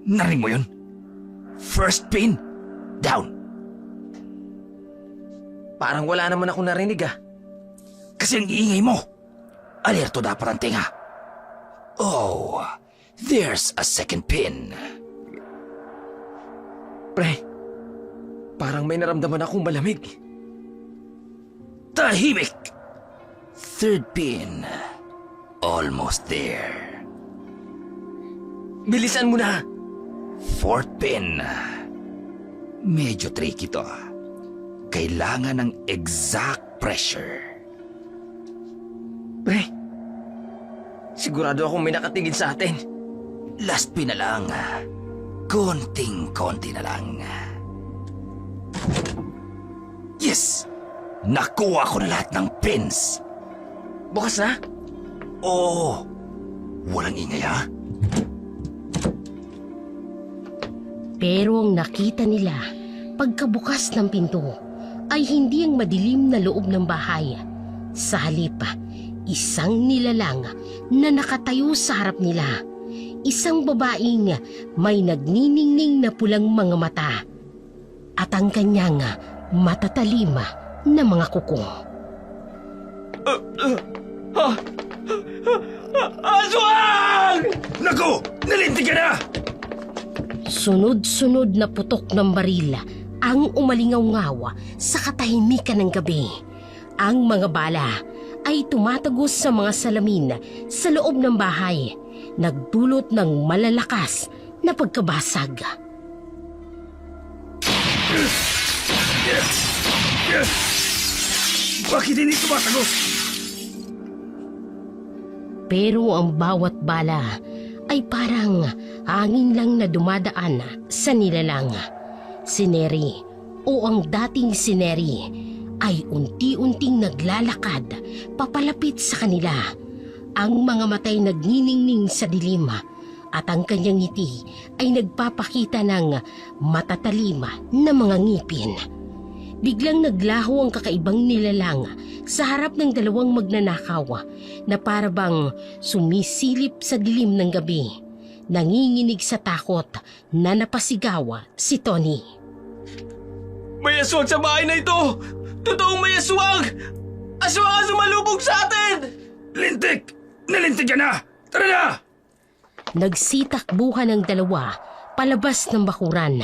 Narinig mo yun? First pin, down. Parang wala naman ako narinig ah. Kasi ang iingay mo. Alerto dapat ang tinga. Oh, there's a second pin. Pre, parang may naramdaman akong malamig. Tahimik! Third pin. Almost there. Bilisan mo na! Fourth pin. Medyo tricky to. Kailangan ng exact pressure. Pre, sigurado akong may nakatingin sa atin. Last pin na lang. Konting-konti na lang. Yes! Nakuha ko na lahat ng pins. Bukas na? Oo. Walang ingay ha? Pero ang nakita nila pagkabukas ng pinto ay hindi ang madilim na loob ng bahay. Sa halip, isang nilalang na nakatayo sa harap nila. Isang babaeng may nagniningning na pulang mga mata at ang kanyang matatalim na mga kuko. Aswang! Naku! Nalintig ka na! Sunod-sunod na putok ng baril ang umalingaw-ngaw sa katahimikan ng gabi. Ang mga bala ay tumatagos sa mga salamin sa loob ng bahay, nagdulot ng malalakas na pagkabasag. Bakit hindi tumatagos? Pero ang bawat bala ay parang hangin lang na dumadaan sa nilalang. Si Neri o ang dating si Neri ay unti-unting naglalakad papalapit sa kanila. Ang mga matay nagniningning sa dilim at ang kanyang ngiti ay nagpapakita ng matatalim na mga ngipin. Biglang naglaho ang kakaibang nilalang sa harap ng dalawang magnanakaw na parabang sumisilip sa dilim ng gabi. Nanginginig sa takot na napasigaw si Tony. May aswang sa bahay na ito! Totoong may aswang! Aswang ang sumalubog sa atin! Lintik! Nalintig ka na! Tara na! Nagsitakbuhan ang dalawa palabas ng bakuran.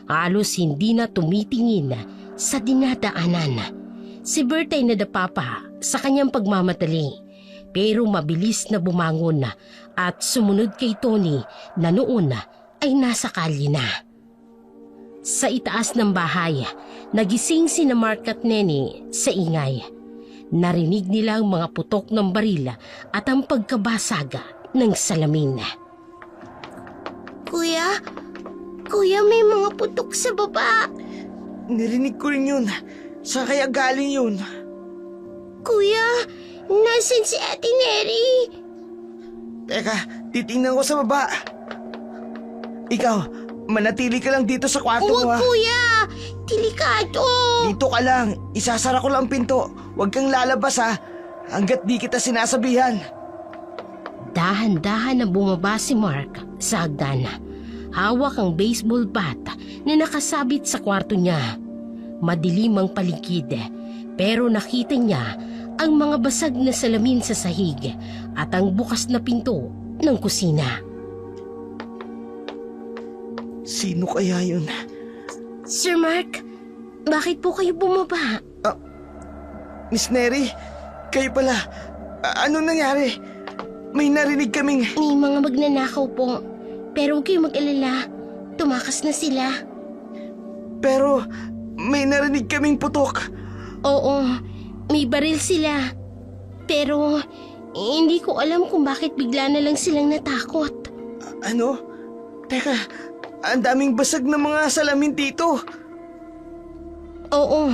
Halos hindi na tumitingin sa dinadaanan. Si Bert ay nadapa pa sa kanyang pagmamadali, pero mabilis na bumangon at sumunod kay Tony na noon ay nasa kalye na. Sa itaas ng bahay, nagising sina Mark at Nenny sa ingay. Narinig nila ang mga putok ng baril at ang pagkabasag ng salamin. Kuya? Kuya, may mga putok sa baba. Narinig ko rin yun. Saan kaya galing yun? Kuya, nasan si Ate Neri? Teka, titingnan ko sa baba. Ikaw, manatili ka lang dito sa kwarto mo, ha? Huwag, kuya! Delikado! Dito ka lang. Isasara ko lang pinto. Huwag kang lalabas, ha? Hanggat di kita sinasabihan. Dahan-dahan na bumaba si Mark sa hagdan. Hawak ang baseball bat na nakasabit sa kwarto niya. Madilim ang paligid, pero nakita niya ang mga basag na salamin sa sahig at ang bukas na pinto ng kusina. Sino kaya yun? Sir Mark, bakit po kayo bumaba? Miss Neri, kayo pala. Anong nangyari? May narinig kaming... May mga magnanakaw po. Pero huwag kayong mag-alala. Tumakas na sila. Pero may narinig kaming putok. Oo, may baril sila. Pero hindi ko alam kung bakit bigla na lang silang natakot. Ano? Teka, ang daming basag na mga salamin dito. Oo,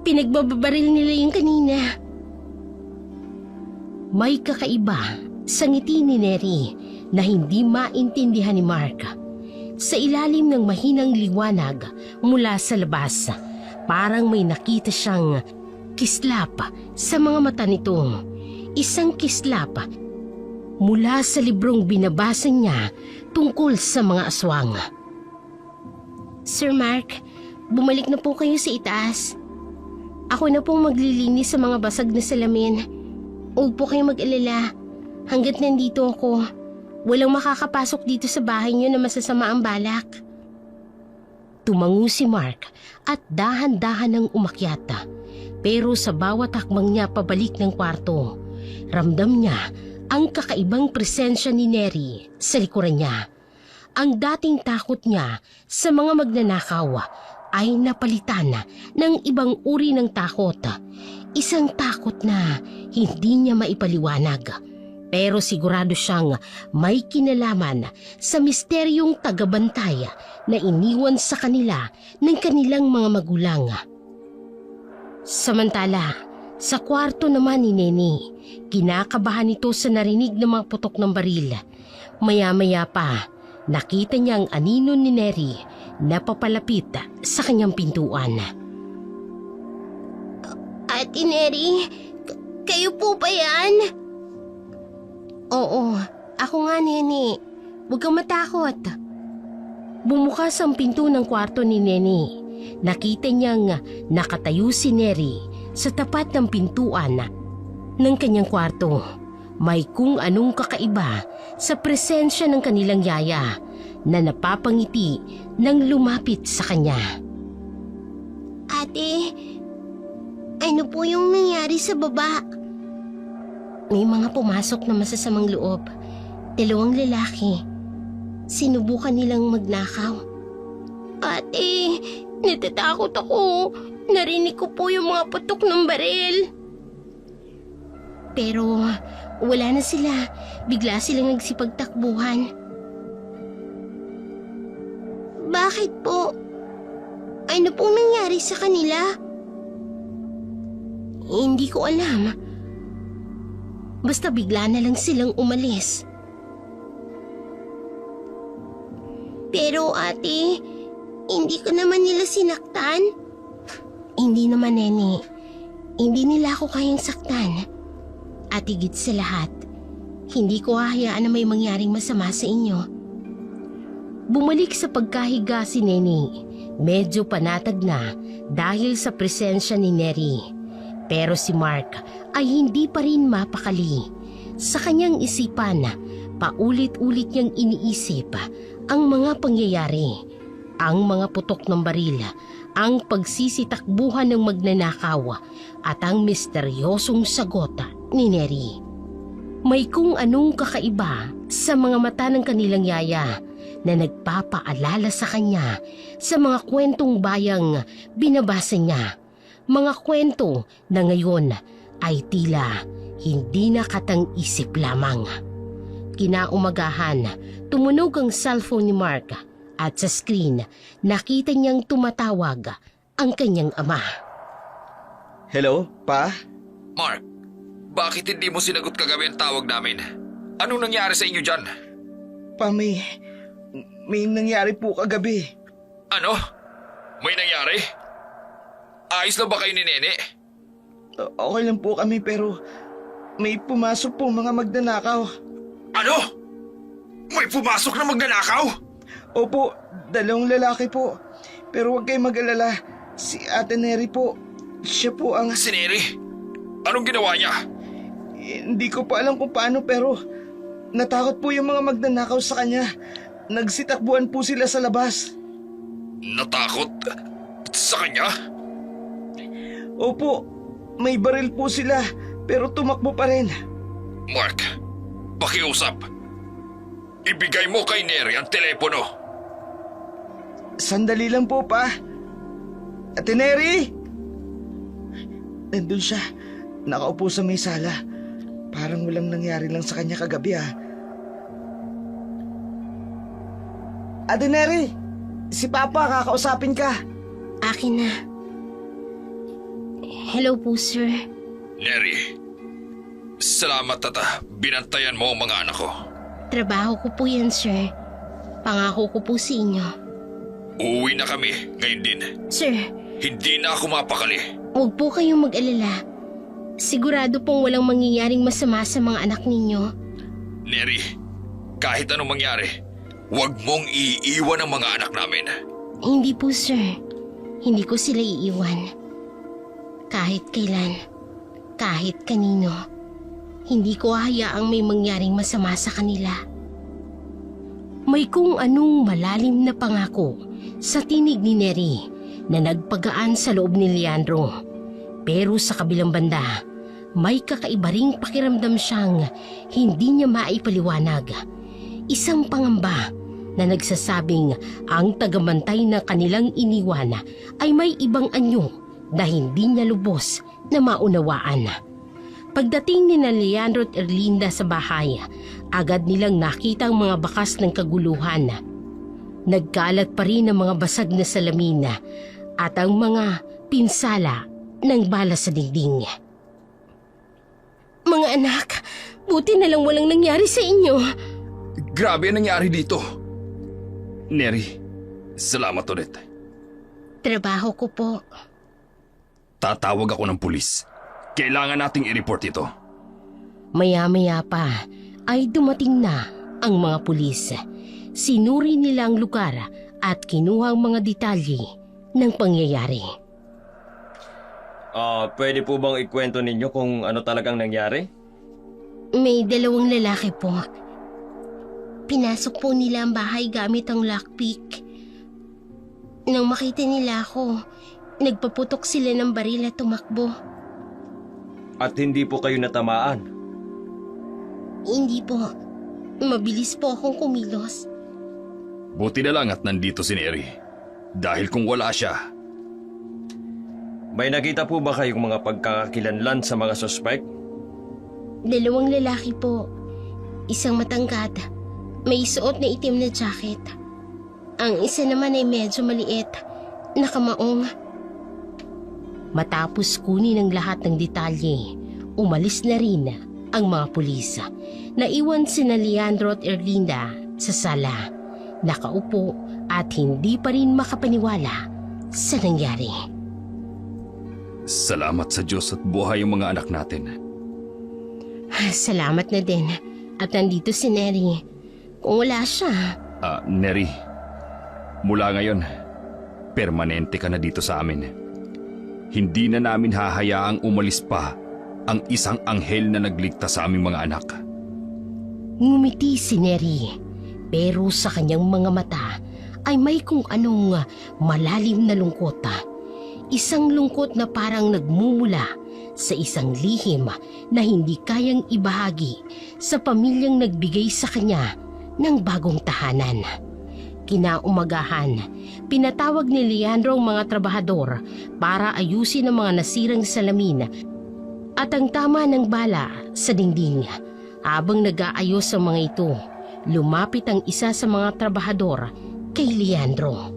pinagbabaril nila yung kanina. May kakaiba sa ngiti ni Neri na hindi maintindihan ni Mark. Sa ilalim ng mahinang liwanag mula sa labas, parang may nakita siyang kislap sa mga mata nito. Isang kislap mula sa librong binabasa niya tungkol sa mga aswang. Sir Mark, bumalik na po kayo sa itaas. Ako na pong maglilinis sa mga basag na salamin. Huwag po kayong mag-alala. Hanggat nandito ako, walang makakapasok dito sa bahay niyo na masasama ang balak. Tumango si Mark at dahan-dahan ang umakyat. Pero sa bawat hakbang niya pabalik ng kwarto, ramdam niya ang kakaibang presensya ni Neri sa likuran niya. Ang dating takot niya sa mga magnanakaw ay napalitan ng ibang uri ng takot. Isang takot na hindi niya maipaliwanag. Pero sigurado siyang may kinalaman sa misteryong tagabantay na iniwan sa kanila ng kanilang mga magulang. Samantala, sa kwarto naman ni Neni, kinakabahan ito sa narinig ng mga putok ng baril. Maya-maya pa, nakita niya ang anino ni Neri na papalapit sa kanyang pintuan. Ate Neri, kayo po ba yan? Oo, ako nga, Neni. Huwag kang matakot. Bumukas ang pinto ng kwarto ni Neni. Nakita niyang nakatayo si Neri sa tapat ng pintuan ng kanyang kwarto. May kung anong kakaiba sa presensya ng kanilang yaya na napapangiti nang lumapit sa kanya. Ate, ano po yung nangyari sa baba? May mga pumasok na masasamang loob. 2 lalaki. Sinubukan nilang magnakaw. Ate, natatakot ako. Narinig ko po yung mga putok ng baril. Pero wala na sila. Bigla silang nagsipagtakbuhan. Bakit po? Ano pong nangyari sa kanila? Hindi ko alam. Basta bigla na lang silang umalis. Pero ate, hindi ko naman nila sinaktan. Hindi naman, Neni. Hindi nila ako kayang saktan. At higit sa lahat, hindi ko hahayaan na may mangyaring masama sa inyo. Bumalik sa pagkahiga si Neni. Medyo panatag na dahil sa presensya ni Neri. Pero si Mark ay hindi pa rin mapakali. Sa kanyang isipan, paulit-ulit niyang iniisip ang mga pangyayari, ang mga putok ng baril, ang pagsisitakbuhan ng magnanakaw at ang misteryosong sagot ni Neri. May kung anong kakaiba sa mga mata ng kanilang yaya na nagpapaalala sa kanya sa mga kwentong bayang binabasa niya. Mga kwento na ngayon ay tila hindi nakatang-isip lamang. Kinaumagahan, tumunog ang cellphone ni Mark at sa screen nakita niyang tumatawag ang kanyang ama. Hello, Pa? Mark, bakit hindi mo sinagot kagabi ang tawag namin? Anong nangyari sa inyo dyan? Pa, may nangyari po kagabi. Ano? May nangyari? Ayos lang ba kayo ni Nene? Okay lang po kami pero may pumasok po mga magnanakaw. Ano? May pumasok na magnanakaw? Opo, 2 lalaki po. Pero huwag kayong mag-alala. Si Ate Neri po, siya po ang... Si Neri? Anong ginawa niya? Hindi ko pa alam kung paano pero natakot po yung mga magnanakaw sa kanya. Nagsitakbuhan po sila sa labas. Natakot? Sa kanya? Opo, may baril po sila pero tumakbo pa rin. Mark, pakiusap. Ibigay mo kay Neri ang telepono. Sandali lang po, Pa. Ate Neri! Nandun siya, nakaupo sa may sala. Parang walang nangyari lang sa kanya kagabi, ah. Ate Neri! Si Papa, kakausapin ka. Akin na. Hello po, sir. Neri, salamat at binantayan mo ang mga anak ko. Trabaho ko po yan, sir. Pangako ko po sa inyo. Uuwi na kami ngayon din. Sir, Hindi na ako mapakali. huwag po kayong mag-alala. Sigurado pong walang mangyayaring masama sa mga anak ninyo. Neri, kahit anong mangyari, huwag mong iiwan ang mga anak namin. Hindi po, sir. Hindi ko sila iiwan. Kahit kailan, kahit kanino, hindi ko hayaang may mangyaring masama sa kanila. May kung anong malalim na pangako sa tinig ni Neri na nagpagaan sa loob ni Leandro. Pero sa kabilang banda, may kakaiba ring pakiramdam siyang hindi niya maipaliwanag. Isang pangamba na nagsasabing ang tagamantay na kanilang iniwan ay may ibang anyo na hindi niya lubos na maunawaan. Pagdating ni Leandro at Erlinda sa bahay, agad nilang nakita ang mga bakas ng kaguluhan. Nagkalat pa rin ang mga basag na salamin at ang mga pinsala ng bala sa dingding. Mga anak, buti na lang walang nangyari sa inyo. Grabe ang nangyari dito. Neri, salamat ulit. Trabaho ko po. Tatawag ako ng pulis. Kailangan nating i-report ito. Maya-maya pa ay dumating na ang mga pulis. Sinuri nila ang lugar at kinuha ang mga detalye ng pangyayari. Pwede po bang ikwento ninyo kung ano talagang nangyari? May 2 lalaki po. Pinasok po nila ang bahay gamit ang lockpick. Nang makita nila ako, nagpaputok sila ng baril at tumakbo. At hindi po kayo natamaan? Hindi po. Mabilis po akong kumilos. Buti na lang at nandito si Neri. Dahil kung wala siya, May nakita po ba kayong mga pagkakakilanlan sa mga suspect? 2 lalaki po. Isang matangkad. May suot na itim na jacket. Ang isa naman ay medyo maliit. Nakamaong. Matapos kunin ang lahat ng detalye, umalis na rin ang mga pulis. Naiwan sina Leandro at Erlinda sa sala, nakaupo at hindi pa rin makapaniwala sa nangyari. salamat sa Diyos at buhay ang mga anak natin. Salamat na din. At nandito si Neri. Kung wala siya, Neri, mula ngayon, permanente ka na dito sa amin. Hindi na namin hahayaang umalis pa ang isang anghel na nagligtas sa aming mga anak. Ngumiti si Neri, pero sa kanyang mga mata ay may kung anong malalim na lungkot. Isang lungkot na parang nagmumula sa isang lihim na hindi kayang ibahagi sa pamilyang nagbigay sa kanya ng bagong tahanan. Kinaumagahan, pinatawag ni Leandro ang mga trabahador para ayusin ang mga nasirang salamin at ang tama ng bala sa dingding. Habang nag-aayos ang mga ito, lumapit ang isa sa mga trabahador kay Leandro.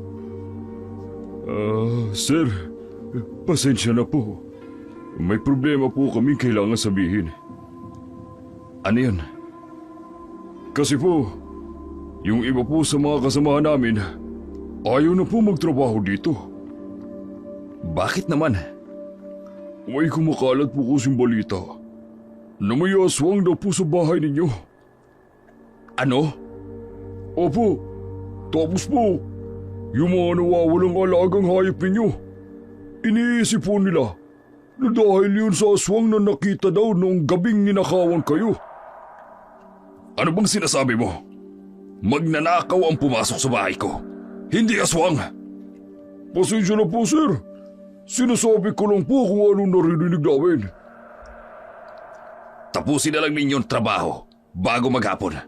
Sir, pasensya na po. May problema po kami kailangan sabihin. Ano yun? Kasi po, yung iba po sa mga kasamahan namin, ayaw na po magtrabaho dito. Bakit naman? May kumakalat po kasing balita na may aswang daw po sa bahay ninyo. Ano? Opo, tapos po, yung mga nawawalang alagang hayop ninyo, iniisip po nila na dahil yun sa aswang na nakita daw noong gabing ninakawan kayo. Ano bang sinasabi mo? Magnanakaw ang pumasok sa bahay ko. Hindi aswang. Pasensya na po, sir. Sinasabi ko lang po kung anong narinig namin. Tapusin na lang ninyo ang trabaho bago maghapon.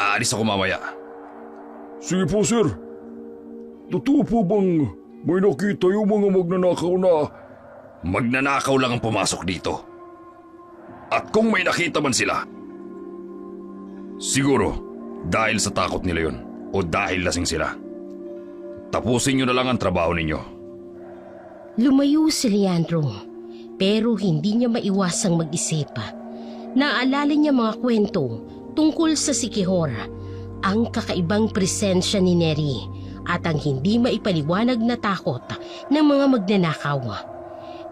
Aalis ako mamaya. Sige po, sir. Totoo po bang may nakita yung mga magnanakaw na... Magnanakaw lang ang pumasok dito. At kung may nakita man sila, siguro dahil sa takot nila yun o dahil lasing sila. Tapusin nyo na lang ang trabaho ninyo. Lumayo si Leandro, pero hindi niya maiwasang mag-isip. Naalala niya mga kwento tungkol sa Siquijor, ang kakaibang presensya ni Neri at ang hindi maipaliwanag na takot ng mga magnanakaw.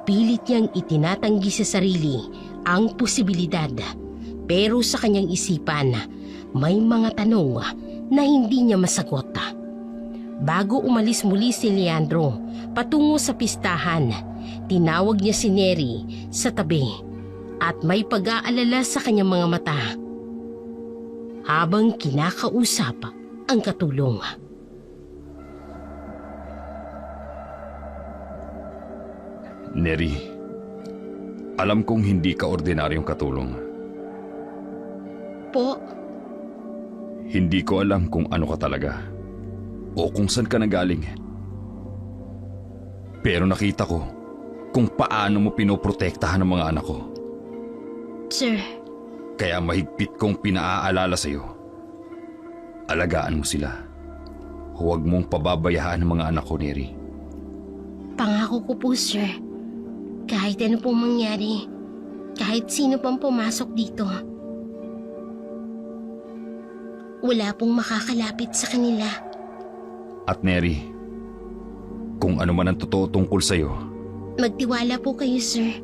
Pilit niyang itinatanggi sa sarili ang posibilidad, pero sa kanyang isipan, may mga tanong na hindi niya masagot. Bago umalis muli si Leandro patungo sa pistahan, tinawag niya si Neri sa tabi at may pag-aalala sa kanyang mga mata habang kinakausap ang katulong. Neri, alam kong hindi ka ordinaryong katulong. po, Hindi ko alam kung ano ka talaga o kung saan ka nagaling. Pero nakita ko kung paano mo pinoprotektahan ang mga anak ko. sir. Kaya mahigpit kong pinaaalala sa'yo. Alagaan mo sila. Huwag mong pababayaan ang mga anak ko, Neri. Pangako ko po, sir. Kahit ano pong mangyari, kahit sino pang pumasok dito, wala pong makakalapit sa kanila. At Neri, kung ano man ang totoo tungkol sa'yo, Magtiwala po kayo, sir.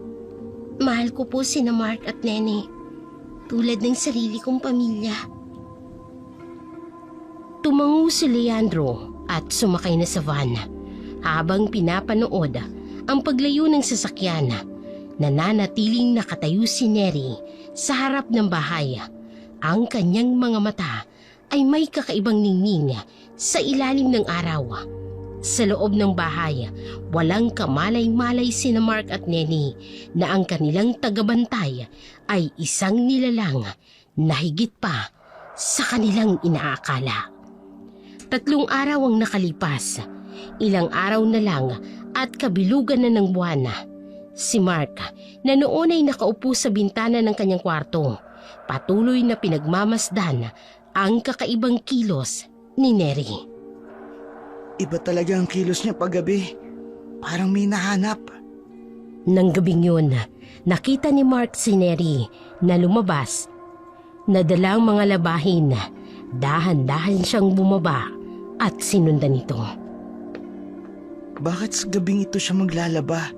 Mahal ko po sina Mark at Nene, tulad ng sarili kong pamilya. Tumango si Leandro at sumakay na sa van habang pinapanood ang paglayo ng sasakyan. Nananatiling nakatayo si Neri sa harap ng bahay. Ang kanyang mga mata ay may kakaibang ningning sa ilalim ng araw. Sa loob ng bahay, walang kamalay-malay sina Mark at Nene na ang kanilang tagabantay ay isang nilalang na higit pa sa kanilang inaakala. 3 araw ang nakalipas, ilang araw na lang at kabilugan na ng buwan. Si Mark na noon ay nakaupo sa bintana ng kanyang kwarto, patuloy na pinagmamasdan ang kakaibang kilos ni Neri. Iba talaga ang kilos niya paggabi. Parang may nahanap. Nang gabing yun, nakita ni Mark si Neri na lumabas. Nadala ang mga labahin, dahan-dahan siyang bumaba at sinundan ito. Bakit sa gabing ito siya maglalaba?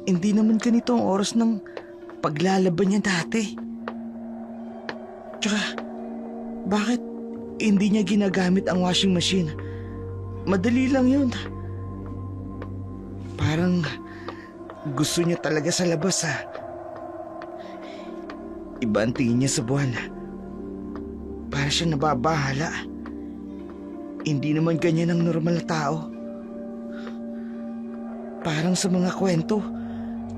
Hindi naman ganito ang oras ng paglalaba niya dati. Tsaka, bakit hindi niya ginagamit ang washing machine? Madali lang yun. Parang gusto niya talaga sa labas Iba ang tingin niya sa buwan. Para siya nababahala. Hindi naman ganyan ang normal na tao. Parang sa mga kwento,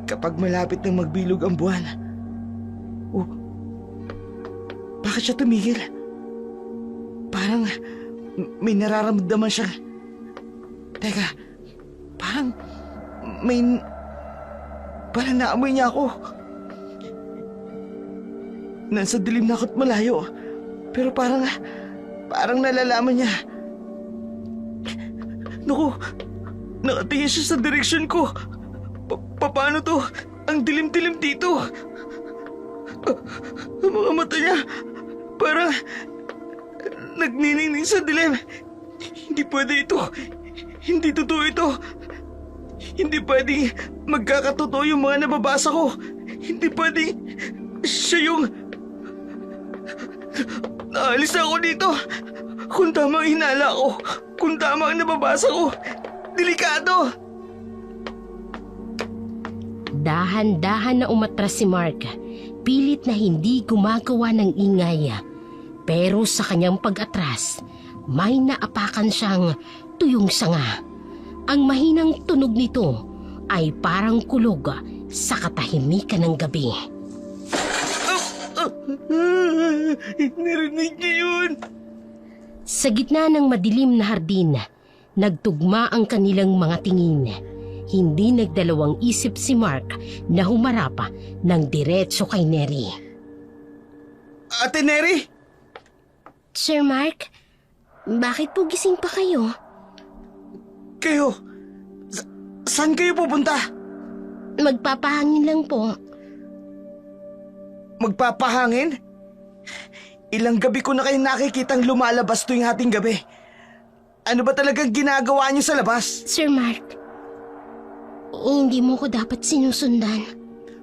kapag malapit nang magbilog ang buwan. Oh, bakit siya tumigil? Parang may nararamdaman siya. Teka, parang naamoy niya ako. Nasa dilim na ako't malayo. Pero parang nalalaman niya. Naku, nakatingin siya sa direksyon ko. Paano to? Ang dilim-dilim dito. Ang mga mata niya, parang nagniningning sa dilim. Hindi pwede ito. Hindi totoo ito. Hindi pwede magkakatotoo yung mga nababasa ko. Hindi pwede siya yung... Naalis na ako dito. Kung tama ang hinala ko, kung tama ang nababasa ko, delikado. Dahan-dahan na umatras si Mark, pilit na hindi gumagawa ng ingay. Pero sa kanyang pag-atras, may naapakan siyang tuyong sanga. Ang mahinang tunog nito ay parang kulog sa katahimikan ng gabi. Narinig niyo yun? Sa gitna ng madilim na hardin, nagtugma ang kanilang mga tingin. Hindi nagdalawang isip si Mark na humarap ng diretso kay Neri. Ate Neri? Sir Mark, bakit po gising pa kayo? Kayo? Saan kayo pupunta? Magpapahangin lang po. Magpapahangin? Ilang gabi ko na kayo nakikitang lumalabas tuwing hating gabi. Ano ba talagang ginagawa niyo sa labas? Sir Mark, hindi mo ko dapat sinusundan.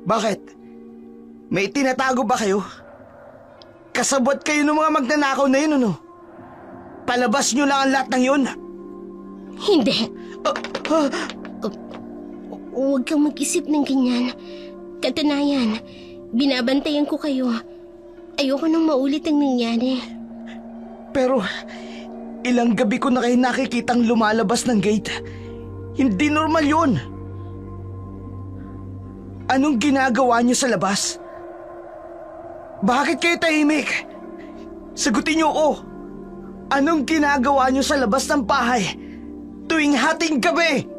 Bakit? May tinatago ba kayo? Kasabot kayo ng mga magnanakaw na yun, ano? Palabas niyo lang ang lahat ng yun. Hindi. Huwag kang mag-isip ng ganyan. Katunayan, binabantayan ko kayo. Ayoko nang maulit ang nangyari. Pero, ilang gabi ko na kayo nakikitang lumalabas ng gate. Hindi normal yun. Anong ginagawa niyo sa labas? Bakit kayo tahimik? Sagutin niyo ako. Anong ginagawa niyo sa labas ng bahay tuwing hating gabi?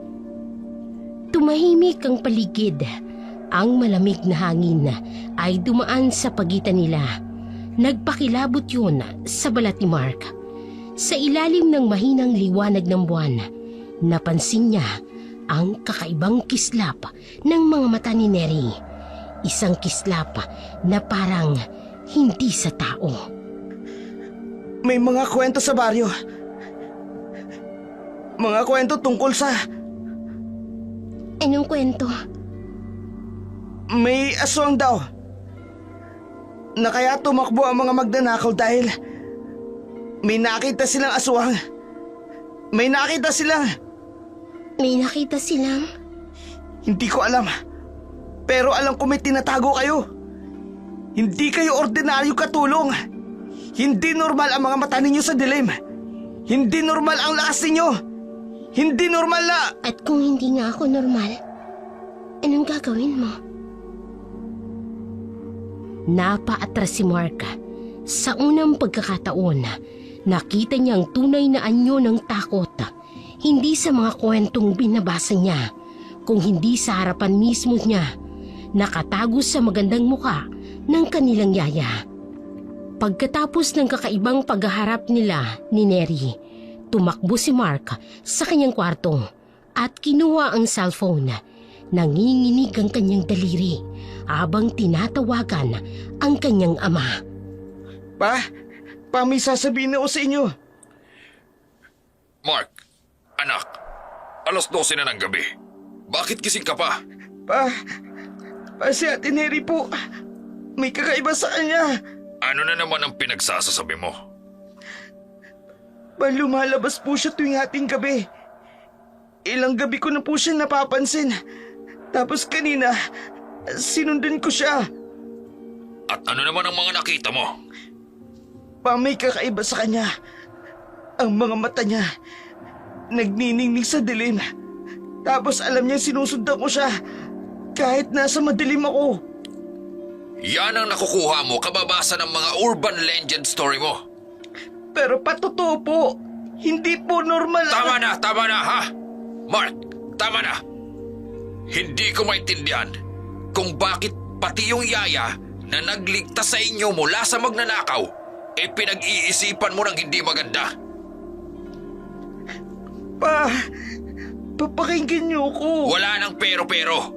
Tumahimik ang paligid. Ang malamig na hangin ay dumaan sa pagitan nila. Nagpakilabot yun sa balat ni Mark. Sa ilalim ng mahinang liwanag ng buwan, napansin niya ang kakaibang kislap ng mga mata ni Neri. Isang kislap na parang hindi sa tao. May mga kwento sa baryo. Mga kwento tungkol sa... Anong kwento? May aswang daw. Na kaya tumakbo ang mga magnanakaw dahil may nakita silang aswang. May nakita silang... May nakita silang... Hindi ko alam. Pero alam ko may tinatago kayo. Hindi kayo ordinaryo katulong. Hindi normal ang mga mata ninyo sa dilim. Hindi normal ang lakas ninyo. Hindi normal na... At kung hindi nga ako normal, anong gagawin mo? Napaatras si Mark. Sa unang pagkakataon, nakita niya ang tunay na anyo ng takot. Hindi sa mga kwentong binabasa niya, kung hindi sa harapan mismo niya, nakatago sa magandang muka ng kanilang yaya. Pagkatapos ng kakaibang paghaharap nila ni Neri, tumakbo si Mark sa kanyang kwarto at kinuha ang cellphone. Nanginginig ang kanyang daliri habang tinatawagan ang kanyang ama. Pa, may sasabihin ako sa inyo. Mark, anak, 12:00 na ng gabi. Bakit gising ka pa? Pa, si Ate Neri po, may kakaiba sa kanya. Ano na naman ang pinagsasasabi mo? Lumalabas po siya tuwing hating gabi. Ilang gabi ko na po siya napapansin. Tapos kanina, sinundan ko siya. At ano naman ang mga nakita mo? May kakaiba sa kanya. Ang mga mata niya, nagniningning sa dilim. Tapos alam niya sinusundan ko siya. Kahit nasa madilim ako. Yan ang nakukuha mo kababasa ng mga urban legend story mo. Pero patotoo po, hindi po normal. Tama na ha? Mark, tama na. Hindi ko maintindihan kung bakit pati yung yaya na nagligtas sa inyo mula sa magnanakaw, pinag-iisipan mo ng hindi maganda. Papakinggan niyo ko. Wala nang pero-pero.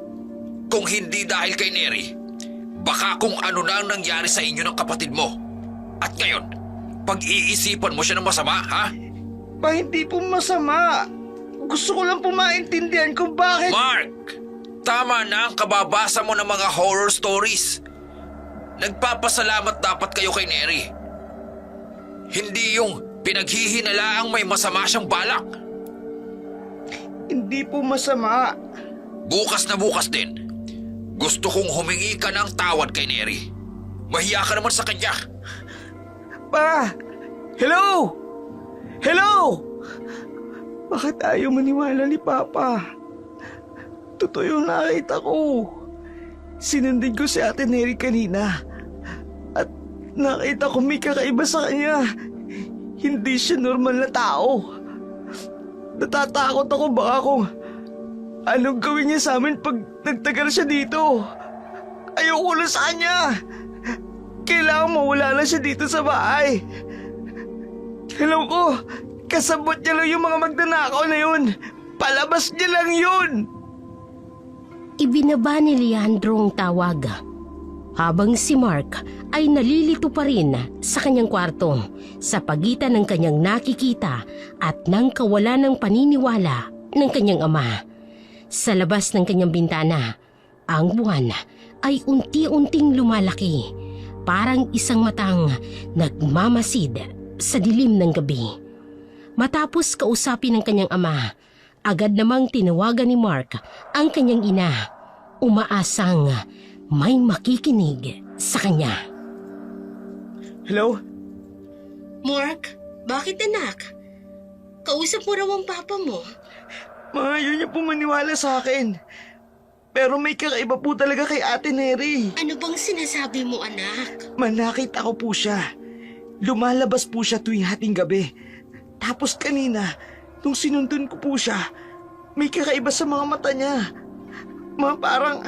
Kung hindi dahil kay Neri, baka kung ano na ang nangyari sa inyo ng kapatid mo. At ngayon, pag-iisipan mo siya ng masama, ha? Hindi po masama. Gusto ko lang po maintindihan kung bakit... Mark! Tama na ang kababasa mo ng mga horror stories. Nagpapasalamat dapat kayo kay Neri. Hindi yung pinaghihinalaang may masama siyang balak. Hindi po masama. Bukas na bukas din. Gusto kong humingi ka ng tawad kay Neri. Mahiya ka naman sa kanya. Pa! Hello! Hello! Bakit ayaw maniwala ni Papa? Totoo yung nakita ko. Sinundan ko si Ate Neri kanina. At nakita ko may kakaiba sa kanya. Hindi siya normal na tao. Natatakot ako baka kung anong gawin niya sa amin pag nagtagal siya dito. Ayoko na sa kanya. Kailangan mawala na siya dito sa bahay. Alam ko, kasabot niya lang yung mga magnanakaw na yun. Palabas niya lang yun. Ibinaba ni Leandro ang tawag, habang si Mark ay nalilito pa rin sa kanyang kwarto sa pagitan ng kanyang nakikita at ng kawalan ng paniniwala ng kanyang ama. Sa labas ng kanyang bintana, ang buwan ay unti-unting lumalaki, parang isang matang nagmamasid sa dilim ng gabi. Matapos kausapin ng kanyang ama, agad namang tinawagan ni Mark ang kanyang ina, umaasang may makikinig sa kanya. Hello? Mark, bakit anak? Kausap mo raw ang papa mo. Ayaw niya po maniwala sa akin. Pero may kakaiba po talaga kay Ate Neri. Ano bang sinasabi mo, anak? Nakita ko po siya. Lumalabas po siya tuwing hating gabi. Tapos kanina, nung sinundan ko po siya, may kakaiba sa mga mata niya. Parang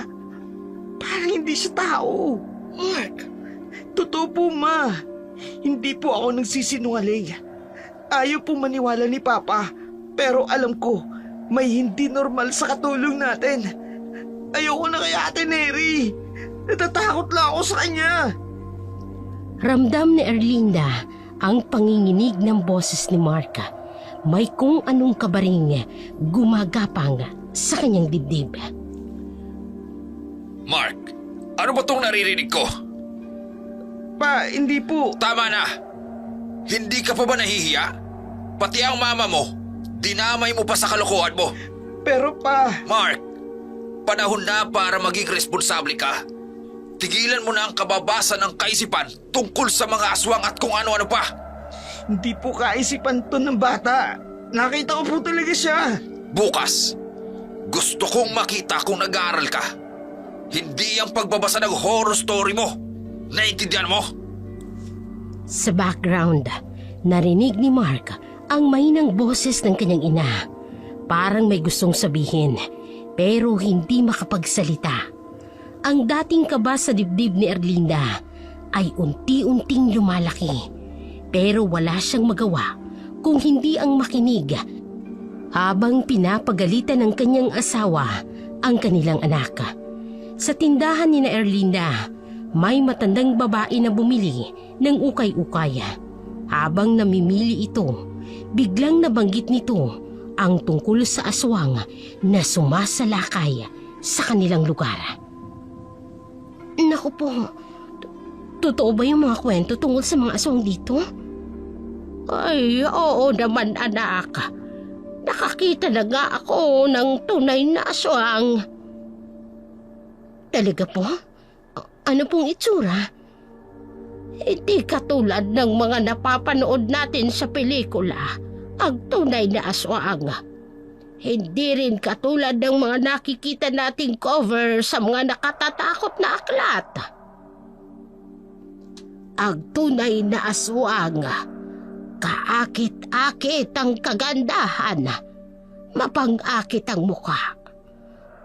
hindi siya tao. Mark, Totoo po, Ma. Hindi po ako nagsisinungaling. Ayaw po maniwala ni Papa. Pero alam ko, may hindi normal sa katulong natin. Ayoko na kay Ate Neri. Natatakot lang ako sa kanya. Ramdam ni Erlinda ang panginginig ng boses ni Mark. May kung anong kabaring gumagapang sa kanyang dibdib. Mark, ano ba tong naririnig ko? Pa, hindi po. Tama na! Hindi ka pa ba nahihiya? Pati ang mama mo, dinamay mo pa sa kalokohan mo. Pero pa, Mark, panahon na para maging responsable ka. Tigilan mo na ang kababasa ng kaisipan tungkol sa mga aswang at kung ano-ano pa. hindi po kaisipan to ng bata. Nakita ko po talaga siya. Bukas, gusto kong makita kung nag-aaral ka. Hindi ang pagbabasa ng horror story mo. Naintindihan mo? Sa background, narinig ni Mark ang mahinang boses ng kanyang ina. Parang may gustong sabihin, pero hindi makapagsalita. Ang dating kaba sa dibdib ni Erlinda ay unti-unting lumalaki. Pero wala siyang magawa kung hindi ang makinig habang pinapagalitan ng kanyang asawa ang kanilang anak. Sa tindahan ni na Erlinda, may matandang babae na bumili ng ukay-ukay. Habang namimili ito, biglang nabanggit nito ang tungkol sa aswang na sumasalakay sa kanilang lugar. Naku po, totoo ba yung mga kwento tungkol sa mga aswang dito? Ay, oo naman anak. Nakakita na nga ako ng tunay na aswang. Talaga po? Ano pong itsura? Hindi katulad ng mga napapanood natin sa pelikula, ang tunay na aswang. Hindi rin katulad ng mga nakikita nating cover sa mga nakatatakot na aklat. Ang tunay na aswang, kaakit-akit ang kagandahan, mapang-akit ang mukha.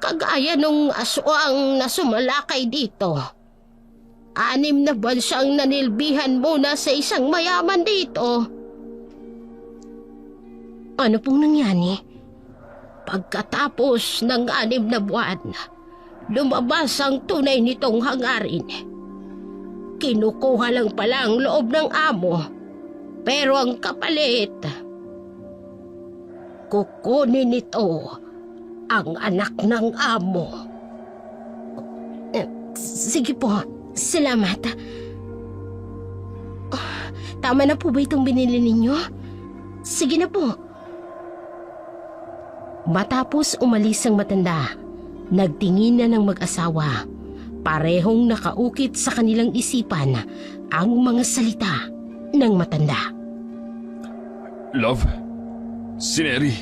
Kagaya nung aswang na sumalakay dito. 6 na buwan siyang nanilbihan muna sa isang mayaman dito. Ano pong nangyari? Pagkatapos ng 6 na buwan, lumabas ang tunay nitong hangarin. Kinukuha lang pala ang loob ng amo, pero ang kapalit, kukunin nito ang anak ng amo. Sige po, salamat. Tama na po ba itong binili ninyo? Sige na po. Matapos umalis ang matanda, nagtingin na ng mag-asawa. Parehong nakaukit sa kanilang isipan ang mga salita ng matanda. Love? Si Neri?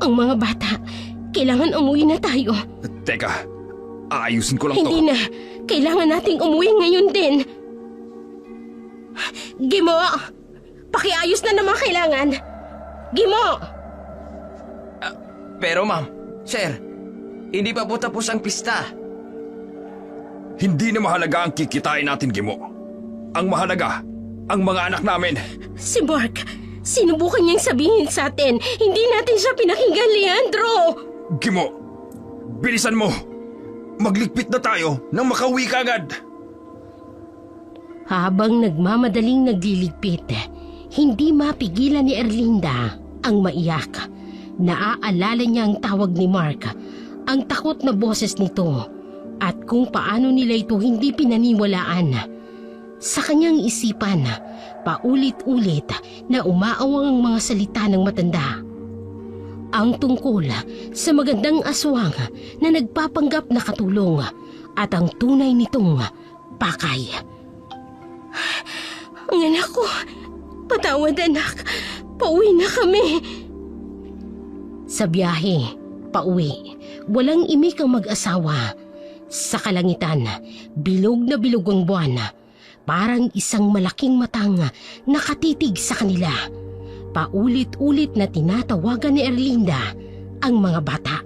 Ang mga bata, kailangan umuwi na tayo. Teka, aayusin ko lang to. Hindi na, kailangan nating umuwi ngayon din. Gimo, pakiayos na naman kailangan. Gimo! Pero ma'am, sir, hindi pa po tapos ang pista. Hindi na mahalaga ang kikitain natin, Gimo. Ang mahalaga, ang mga anak namin. Si Mark, sinubukan niyang sabihin sa atin, hindi natin siya pinakinggan, Leandro! Gimo, bilisan mo. Magligpit na tayo nang makauwi ka agad. Habang nagmamadaling nagliligpit, hindi mapigilan ni Erlinda ang maiyak. Naaalala niya ang tawag ni Mark, ang takot na boses nito, at kung paano nila ito hindi pinaniwalaan. Sa kanyang isipan, paulit-ulit na umaawang ang mga salita ng matanda. Ang tungkol sa magandang aswang na nagpapanggap na katulong at ang tunay nitong pakay. Ang anak ko, patawad anak, pauwi na kami. Sa biyahe, pauwi, walang imik ang mag-asawa. Sa kalangitan, bilog na bilog ang buwan. Parang isang malaking matang nakatitig sa kanila. Paulit-ulit na tinatawagan ni Erlinda ang mga bata.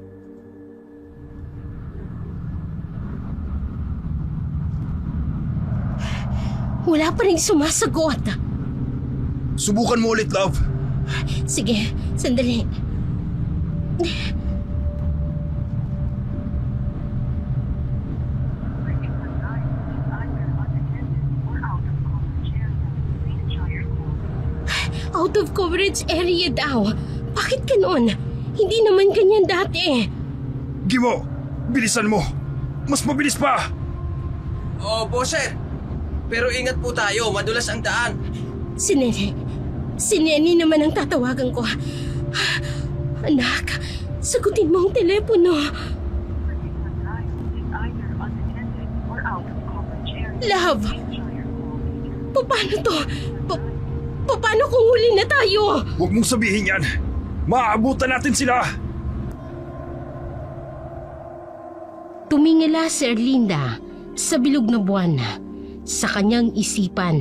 Wala pa rin sumasagot. Subukan mo ulit, love. Sige, sandali. Out of coverage area daw. Bakit ganon? Hindi naman ganyan dati. Gimo, bilisan mo. Mas mabilis pa. Opo, sir. Pero ingat po tayo, madulas ang daan. Si Nene. Si Nene naman ang tatawagan ko. Anak, sagutin mo ang telepono. Love, paano to? Paano kung huli na tayo? Huwag mong sabihin yan. Maaabutan natin sila. Tumingala si Erlinda sa bilog na buwan. Sa kanyang isipan,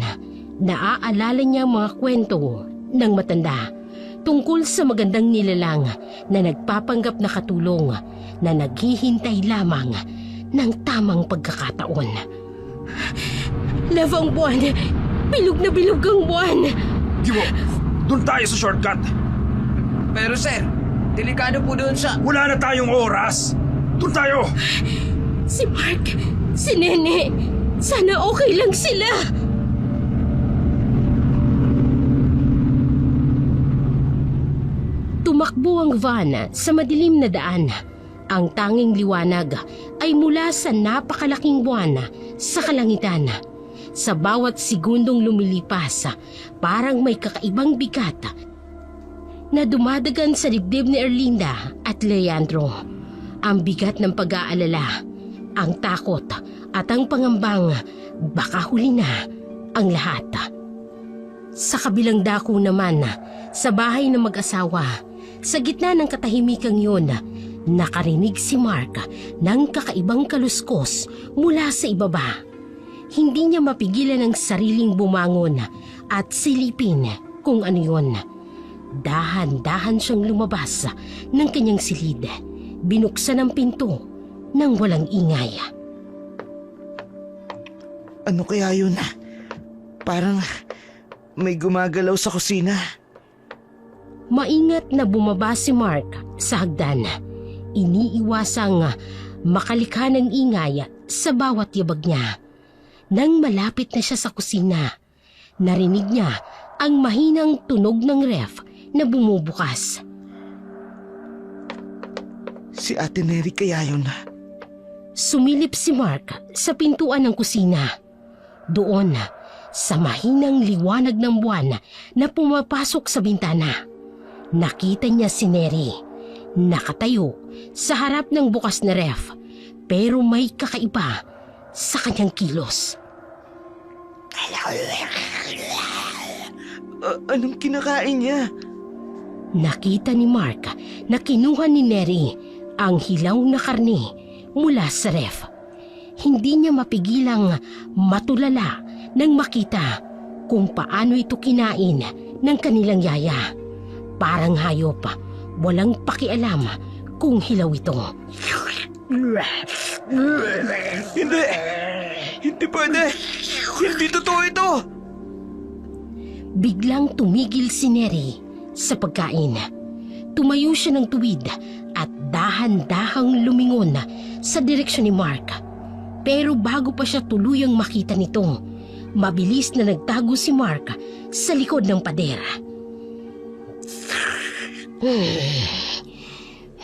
naaalala niya ang mga kwento ng matanda tungkol sa magandang nilalang na nagpapanggap na katulong na naghihintay lamang ng tamang pagkakataon. Love, ang buwan. Bilog na bilog ang buwan. Gimo, doon tayo sa shortcut. Pero sir, delikado po doon sa... Wala na tayong oras. Doon tayo. Si Mark, si Nene, sana okay lang sila. Tumakbo ang van sa madilim na daan. Ang tanging liwanag ay mula sa napakalaking buwan sa kalangitan. Sa bawat segundong lumilipas, parang may kakaibang bigat na dumadagan sa dibdib ni Erlinda at Leandro. Ang bigat ng pag-aalala, ang takot at ang pangambang baka huli na ang lahat. Sa kabilang dako naman, sa bahay ng mag-asawa, sa gitna ng katahimikang yun, nakarinig si Mark ng kakaibang kaluskos mula sa ibaba. Hindi niya mapigilan ang sariling bumangon at silipin kung ano yun. Dahan-dahan siyang lumabas ng kanyang silid. Binuksan ang pinto nang walang ingay. Ano kaya yun? Parang may gumagalaw sa kusina. Maingat na bumaba si Mark sa hagdan. Iniiwasang makalikha ng ingay sa bawat yabag niya. Nang malapit na siya sa kusina, narinig niya ang mahinang tunog ng ref na bumubukas. Si Ate Neri kaya yun? Sumilip si Mark sa pintuan ng kusina. Doon, sa mahinang liwanag ng buwan na pumapasok sa bintana, nakita niya si Neri, nakatayo sa harap ng bukas na ref, pero may kakaiba sa kanyang kilos. Anong kinakain niya? Nakita ni Mark na kinuha ni Neri ang hilaw na karne mula sa ref. Hindi niya mapigilang matulala nang makita kung paano ito kinain ng kanilang yaya. Parang hayop, walang pakialam kung hilaw ito. Hindi! Hindi pwede! Hindi totoo ito! Biglang tumigil si Neri sa pagkain. Tumayo siya ng tuwid at dahan-dahang lumingon sa direksyon ni Mark. Pero bago pa siya tuluyang makita nito, mabilis na nagtago si Mark sa likod ng pader.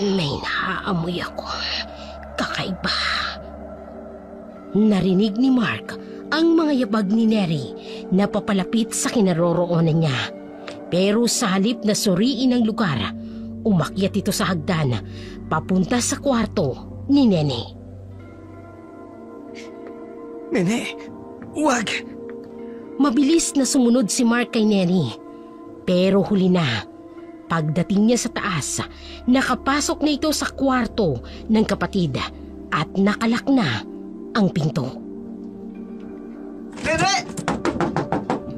May naaamoy ako. Kakaiba. Narinig ni Mark ang mga yabag ni Neri na papalapit sa kinaroroonan niya. Pero sa halip na suriin ang lugar, umakyat ito sa hagdan papunta sa kwarto ni Nene. Nene, wag! Mabilis na sumunod si Mark kay Neri. Pero huli na. Pagdating niya sa taas, nakapasok na ito sa kwarto ng kapatid at nakalak na ang pinto. Nene!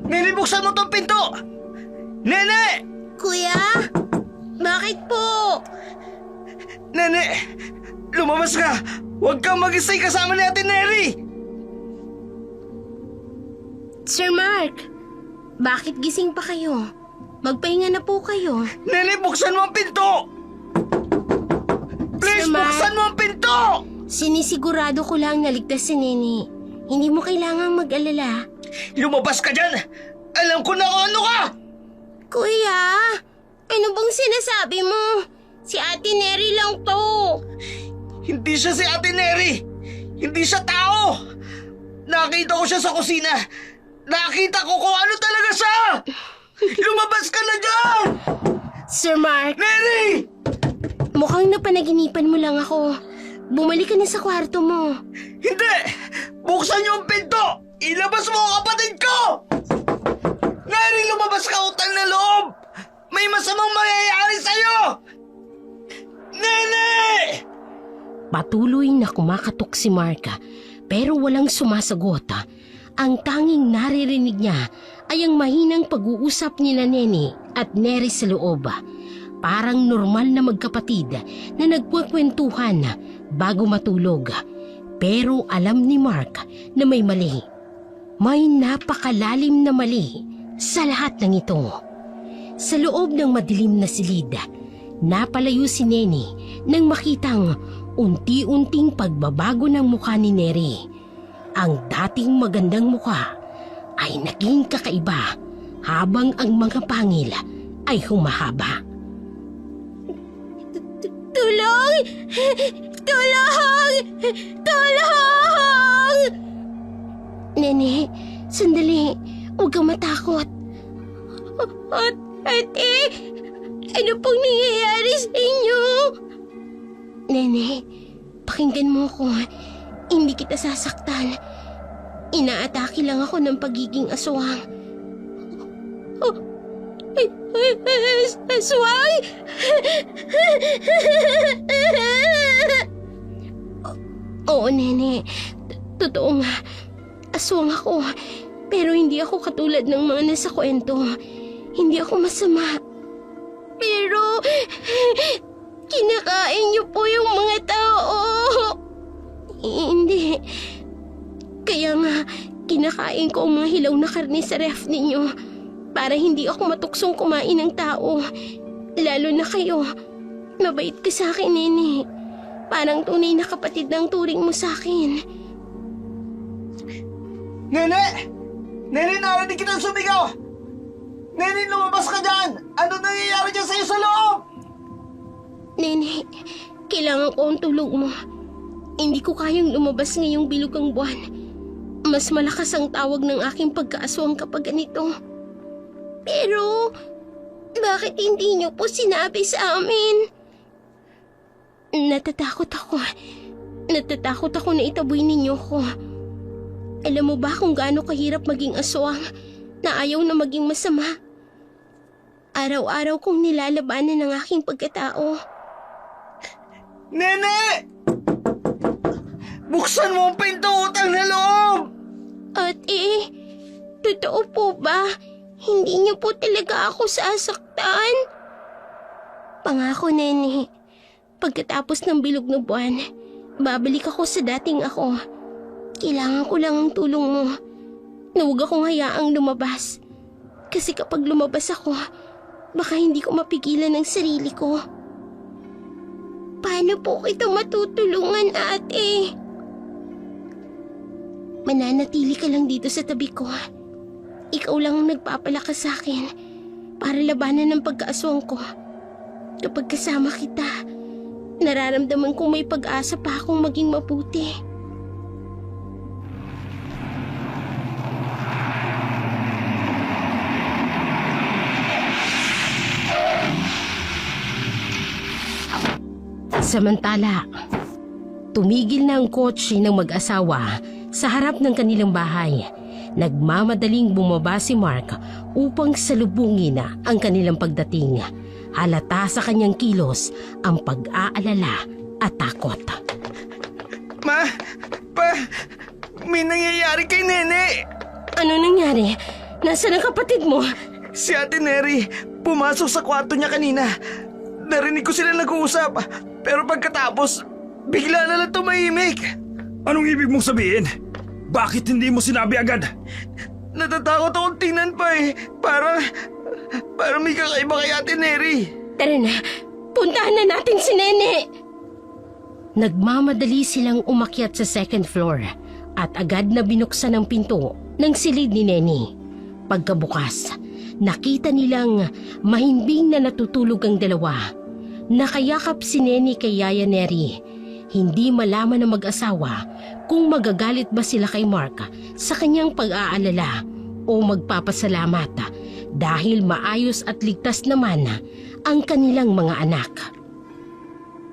Nene, buksan mo tong pinto! Nene! Kuya? Bakit po? Nene! Lumabas ka! Huwag kang mag-isay kasama ni Ate Neri! Sir Mark, bakit gising pa kayo? Magpahinga na po kayo. Nene, buksan mo ang pinto! Mark. buksan mo ang pinto! Sinisigurado ko lang naligtas si Nene. Hindi mo kailangang mag-alala. Lumabas ka dyan! Alam ko na kung ano ka! Kuya, ano bang sinasabi mo? Si Ate Neri lang to. Hindi siya si Ate Neri! Hindi siya tao! Nakita ko siya sa kusina! Nakita ko kung ano talaga siya! Lumabas ka na dyan! Sir Mark, Neri! mukhang napanaginipan mo lang ako. Bumalik ka na sa kwarto mo. Hindi! Buksan niyo ang pinto! Ilabas mo ang kapatid ko! Neri, lumabas ka, utang na loob! May masamang mangyayari sa'yo! Nene! Patuloy na kumakatok si Mark pero walang sumasagot. Ang tanging naririnig niya ay ang mahinang pag-uusap ni Nene at Neri sa loob. Parang normal na magkapatid na nagkukwentuhan bago matulog. Pero alam ni Mark na may mali. May napakalalim na mali sa lahat ng ito. Sa loob ng madilim na silid, napalayo si Nene nang makitang unti-unting pagbabago ng mukha ni Neri. Ang dating magandang mukha ay naging kakaiba habang ang mga pangil ay humahaba. Tulong! Tulong! Tulong! Nene, sandali. Huwag kang matakot. Ate, ano pong nangyayari sa inyo? Nene, pakinggan mo ko. Hindi kita sasaktan. Inaatake lang ako ng pagiging aswang. Aswang? Oo, Nene. Totoo nga. Aswang ako. Pero hindi ako katulad ng mga nasa kwento. Hindi ako masama. Pero kinakain niyo po yung mga tao. Hindi. Kaya nga, kinakain ko ang mga hilaw na karne sa ref ninyo para hindi ako matuksong kumain ng tao. Lalo na kayo. Mabait ka sa akin, Nene. Parang tunay na kapatid ng turing mo sa akin. Nene! Nene, narinig kitang sumigaw! Nene, lumabas ka dyan! Ano nangyayari dyan sa'yo sa loob? Nene, kailangan ko ang tulong mo. Hindi ko kayang lumabas ngayong bilugang buwan. Mas malakas ang tawag ng aking pagkaaswang kapag ganito. Pero, bakit hindi niyo po sinabi sa amin? Natatakot ako. Natatakot ako na itaboy ninyo ko. Alam mo ba kung gaano kahirap maging aswang na ayaw na maging masama? Araw-araw kong nilalabanan ang aking pagkatao. Nene! Buksan mo ang pinto, utang na loob! Ate, totoo po ba? Hindi niyo po talaga ako sasaktan? Pangako, Nene. Pagkatapos ng bilog na buwan, babalik ako sa dating ako. Kailangan ko lang ang tulong mo. Na huwag akong hayaang lumabas. Kasi kapag lumabas ako, baka hindi ko mapigilan ang sarili ko. Paano po kita matutulungan, ate? Mananatili ka lang dito sa tabi ko. Ikaw lang ang nagpapalakas sa akin para labanan ng pagkaaswang ko. Kapag kasama kita, nararamdaman kong may pag-asa pa akong maging mabuti. Samantala, tumigil na ang kotse ng mag-asawa sa harap ng kanilang bahay. Nagmamadaling bumaba si Mark upang salubungin ang kanilang pagdating. Halata sa kanyang kilos ang pag-aalala at takot. Ma! Pa! May nangyayari kay Nene! Ano nangyari? Nasaan ang kapatid mo? Si Ate Neri, pumasok sa kwarto niya kanina. Narinig ko sila nag-uusap. Pero pagkatapos, bigla na lang tumahimik. Anong ibig mong sabihin? Bakit hindi mo sinabi agad? Natatakot akong tingnan pa eh. Parang may kakaiba kay Ate Neri. Tara na, puntahan na natin si Nene. Nagmamadali silang umakyat sa second floor at agad na binuksan ang pinto ng silid ni Nenny. Pagkabukas, nakita nilang mahimbing na natutulog ang dalawa. Nakayakap si Nenny kay Yaya Neri. Hindi malaman ng mag-asawa kung magagalit ba sila kay Mark sa kanyang pag-aalala o magpapasalamat dahil maayos at ligtas naman ang kanilang mga anak.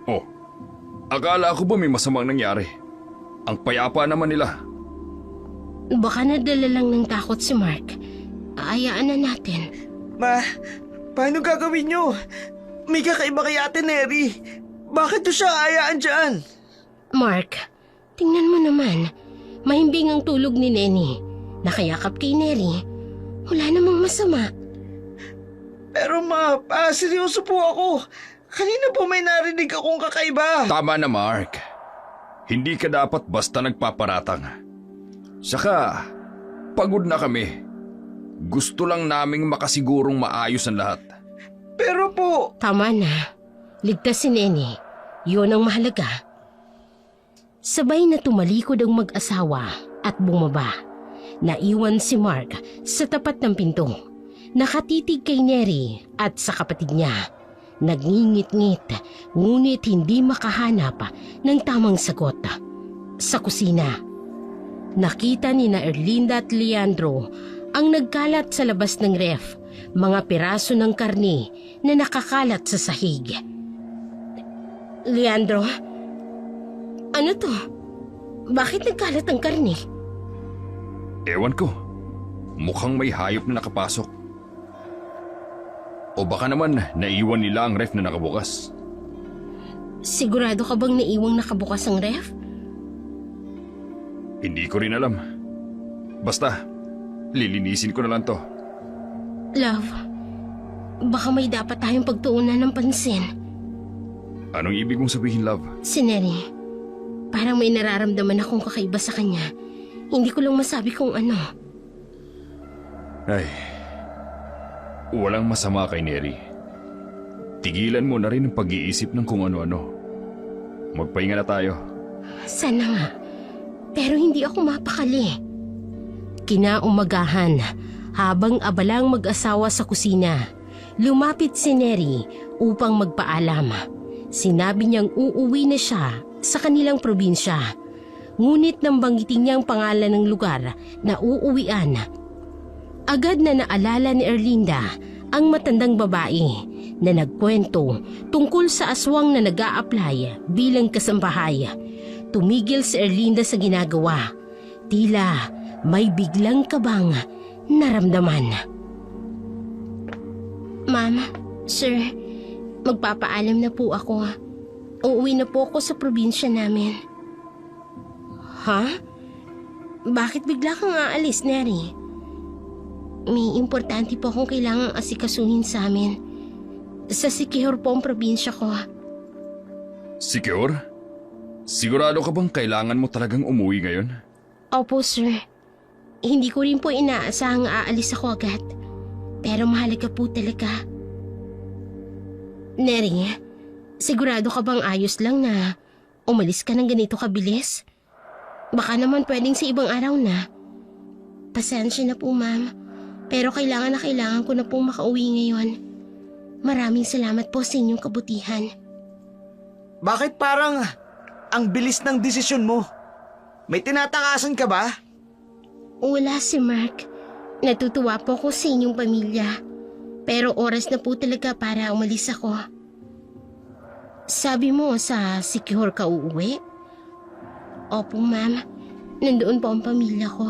Oh, akala ko ba may masamang nangyari? Ang payapa naman nila. Baka nadala lang ng takot si Mark. Aayaan na natin. Ma, paano gagawin nyo? May kakaiba kay Ate Neri. Bakit to siya ayaan dyan? Mark, tingnan mo naman. Mahimbing ang tulog ni Nenny. Nakayakap kay Neri. Wala namang masama. Pero ma, seryoso po ako. Kanina po may narinig akong kakaiba. Tama na, Mark. Hindi ka dapat basta nagpaparatang. Saka, pagod na kami. Gusto lang naming makasigurong maayos ang lahat. Pero po, Tama na. Ligtas si Nenny. Yun ang mahalaga. Sabay na tumalikod ang mag-asawa at bumaba. Naiwan si Mark sa tapat ng pinto. Nakatitig kay Neri at sa kapatid niya. Nagngingit-ngit ngunit hindi makahanap ng tamang sagot. Sa kusina, nakita ni na Erlinda at Leandro ang nagkalat sa labas ng ref, mga piraso ng karne na nakakalat sa sahig. Leandro, ano to? Bakit nagkalat ang karne? Ewan ko. Mukhang may hayop na nakapasok. O baka naman naiwan nila ang ref na nakabukas. Sigurado ka bang naiwang nakabukas ang ref? Hindi ko rin alam. Basta, lilinisin ko na lang to. Love, baka may dapat tayong pagtuunan ng pansin. Anong ibig mong sabihin, love? Si Neri, parang may nararamdaman akong kakaiba sa kanya. Hindi ko lang masabi kung ano. Ay, walang masama kay Neri. Tigilan mo na rin ang pag-iisip ng kung ano-ano. Magpahinga na tayo. Sana nga, pero hindi ako mapakali. Kinaumagahan, habang abalang mag-asawa sa kusina, lumapit si Neri upang magpaalam. Sinabi niyang uuwi na siya sa kanilang probinsya. Ngunit nang banggitin niya ang pangalan ng lugar na uuwian, agad na naalala ni Erlinda ang matandang babae na nagkwento tungkol sa aswang na nag-a-apply bilang kasambahay. Tumigil si Erlinda sa ginagawa. Tila may biglang kabang naramdaman. Ma'am, sir, magpapaalam na po ako. Uuwi na po ako sa probinsya namin. Ha? Bakit bigla kang aalis, Neri? May importante po akong kailangang asikasuhin sa amin. Sa Siquijor po ang probinsya ko. Secure? Sigurado ka bang kailangan mo talagang umuwi ngayon? Opo, sir. Hindi ko rin po inaasahang aalis ako agad. Pero mahalaga po talaga. Neri, sigurado ka bang ayos lang na umalis ka ng ganito kabilis? Baka naman pwedeng sa ibang araw na. Pasensya na po, ma'am. Pero kailangan na kailangan ko na pong makauwi ngayon. Maraming salamat po sa inyong kabutihan. bakit parang ang bilis ng desisyon mo? May tinatakasan ka ba? Wala si Mark. Natutuwa po ako sa inyong pamilya. Pero oras na po talaga para umalis ako. Sabi mo sa Siquijor ka uuwi? Opo, ma'am. Nandoon po ang pamilya ko.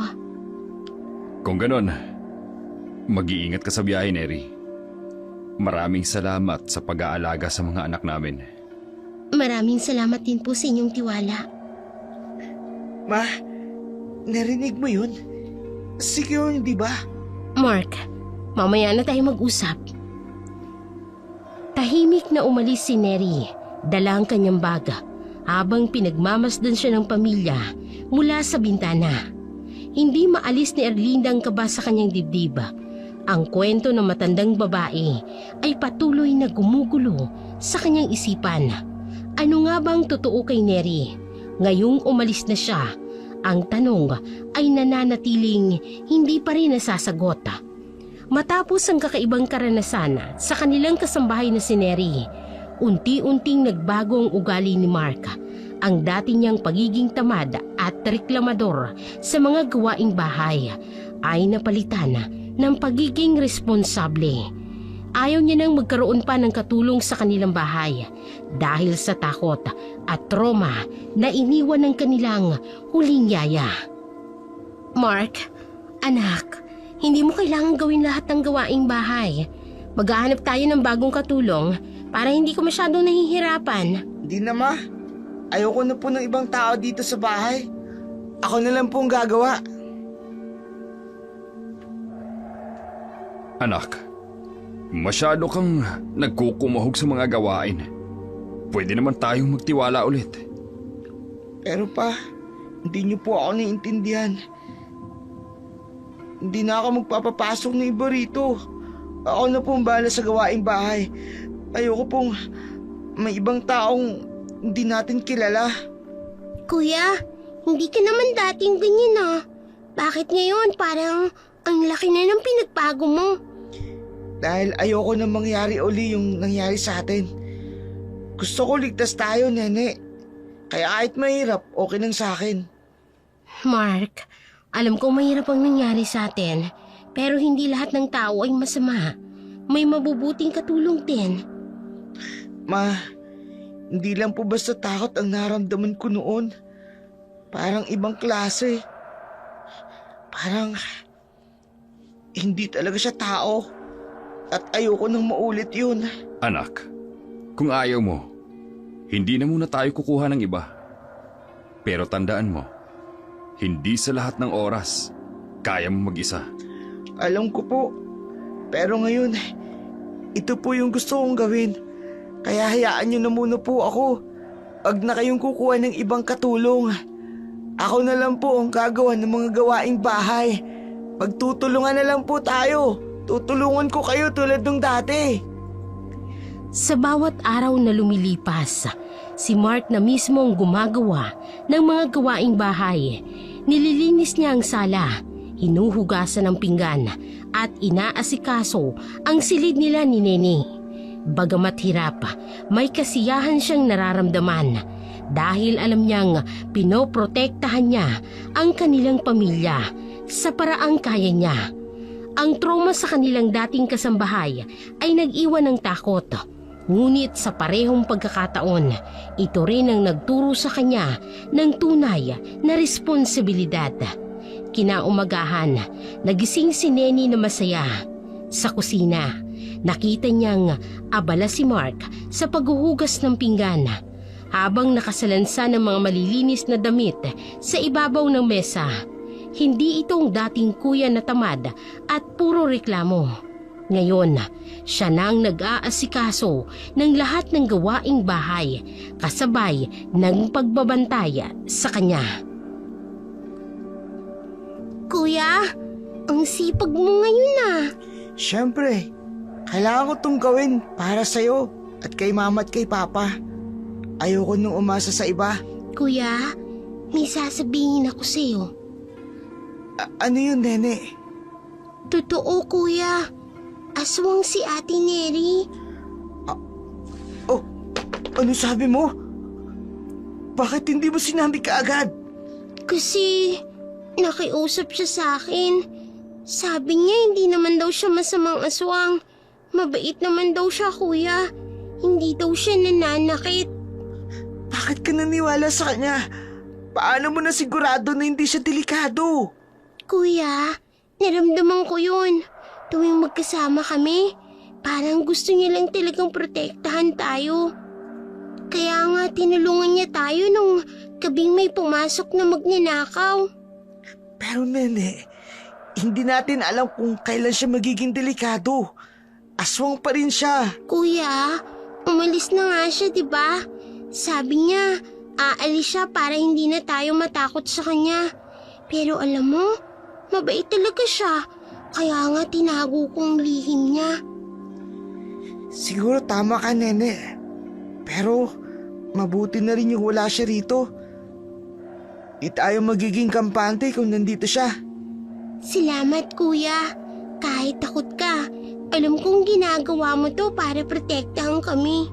Kung ganon, mag-iingat ka sa biyahe, Neri. Maraming salamat sa pag-aalaga sa mga anak namin. Maraming salamat din po sa inyong tiwala. Ma, narinig mo yun? Secure, di ba? Mark, mamaya na tayo mag-usap. Tahimik na umalis si Neri, dala ang kanyang baga, habang pinagmamasdan siya ng pamilya mula sa bintana. Hindi maalis ni Erlinda ang kaba sa kanyang dibdib. Ang kwento ng matandang babae ay patuloy na gumugulo sa kanyang isipan. Ano nga bang totoo kay Neri? Ngayong umalis na siya, ang tanong ay nananatiling hindi pa rin nasasagot. Matapos ang kakaibang karanasan sa kanilang kasambahay na si Neri, unti-unting nagbago ang ugali ni Mark. Ang dati niyang pagiging tamad at reklamador sa mga gawaing bahay ay napalitan ng pagiging responsable. Ayaw niya nang magkaroon pa ng katulong sa kanilang bahay dahil sa takot at trauma na iniwan ng kanilang huling yaya. Mark, anak, hindi mo kailangan gawin lahat ng gawaing bahay. Maghahanap tayo ng bagong katulong para hindi ko masyadong nahihirapan. Hindi na, Ma. Ayoko na po ng ibang tao dito sa bahay. Ako na lang po ang gagawa. Anak, masyado kang nagkukumahog sa mga gawain. Pwede naman tayong magtiwala ulit. Pero pa, hindi niyo po ako naiintindihan. Hindi na ako magpapapasok ng iba rito. Ako na po ang bahala sa gawaing bahay. Ayoko pong may ibang taong hindi natin kilala. Kuya, hindi ka naman dating ganyan ah. Bakit ngayon parang ang laki na ng pinagbago mo? Dahil ayoko na mangyari uli yung nangyari sa atin. Gusto ko ligtas tayo, Nene. Kaya kahit mahirap, okay lang sa akin. Mark, alam ko mahirap ang nangyari sa atin, pero hindi lahat ng tao ay masama. May mabubuting katulong din. Ma, hindi lang po basta takot ang naramdaman ko noon. Parang ibang klase. Parang hindi talaga siya tao. At ayoko nang maulit yun. Anak, kung ayaw mo, hindi na muna tayo kukuha ng iba. Pero tandaan mo, hindi sa lahat ng oras kaya mo mag-isa. Alam ko po. Pero ngayon, ito po yung gusto kong gawin. Kaya hayaan niyo na muna po ako. Wag na kayong kukuha ng ibang katulong. Ako na lang po ang gagawa ng mga gawaing bahay. Magtutulungan na lang po tayo. Tutulungan ko kayo tulad ng dati. Sa bawat araw na lumilipas, si Mark na mismo ang gumagawa ng mga gawaing bahay. Nililinis niya ang sala, hinuhugasan ng pinggan at inaasikaso ang silid nila ni Nene. Bagamat hirap, may kasiyahan siyang nararamdaman dahil alam niyang pinoprotektahan niya ang kanilang pamilya sa paraang kaya niya. Ang trauma sa kanilang dating kasambahay ay nag-iwan ng takot. Ngunit sa parehong pagkakataon, ito rin ang nagturo sa kanya ng tunay na responsibilidad. Kinaumagahan, nagising si Nene na masaya. Sa kusina, nakita niyang abala si Mark sa paghuhugas ng pinggan habang nakasalansa ng mga malilinis na damit sa ibabaw ng mesa. Hindi itong dating kuya na tamad at puro reklamo. Ngayon, siya nang nag-aasikaso ng lahat ng gawaing bahay kasabay ng pagbabantay sa kanya. Kuya, ang sipag mo ngayon ah. Siyempre, kailangan ko itong gawin para sa'yo at kay mama at kay papa. Ayoko nung umasa sa iba. Kuya, may sasabihin ako sa'yo. Ano yun, Nene? Totoo, kuya. Aswang si Ate Neri. Oh, ano sabi mo? Bakit hindi mo sinabi kaagad? Kasi nakiusap siya sa akin. Sabi niya hindi naman daw siya masamang aswang. Mabait naman daw siya, kuya. Hindi daw siya nananakit. Bakit ka naniwala sa kanya? Paano mo na sigurado na hindi siya delikado? Kuya, naramdaman ko yun. Tuwing magkasama kami, parang gusto niya lang talagang protektahan tayo. Kaya nga tinulungan niya tayo nung gabing may pumasok na magnanakaw. Pero Nene, hindi natin alam kung kailan siya magiging delikado. Aswang pa rin siya. Kuya, umalis na nga siya, di ba? Sabi niya, aalis siya para hindi na tayo matakot sa kanya. Pero alam mo, mabait talaga siya. Kaya nga tinago kong lihim niya. Siguro tama ka, Nene. Pero mabuti na rin yung wala siya rito. Di tayo magiging kampante kung nandito siya. Salamat, kuya. Kahit takot ka, alam kong ginagawa mo to para protektahan kami.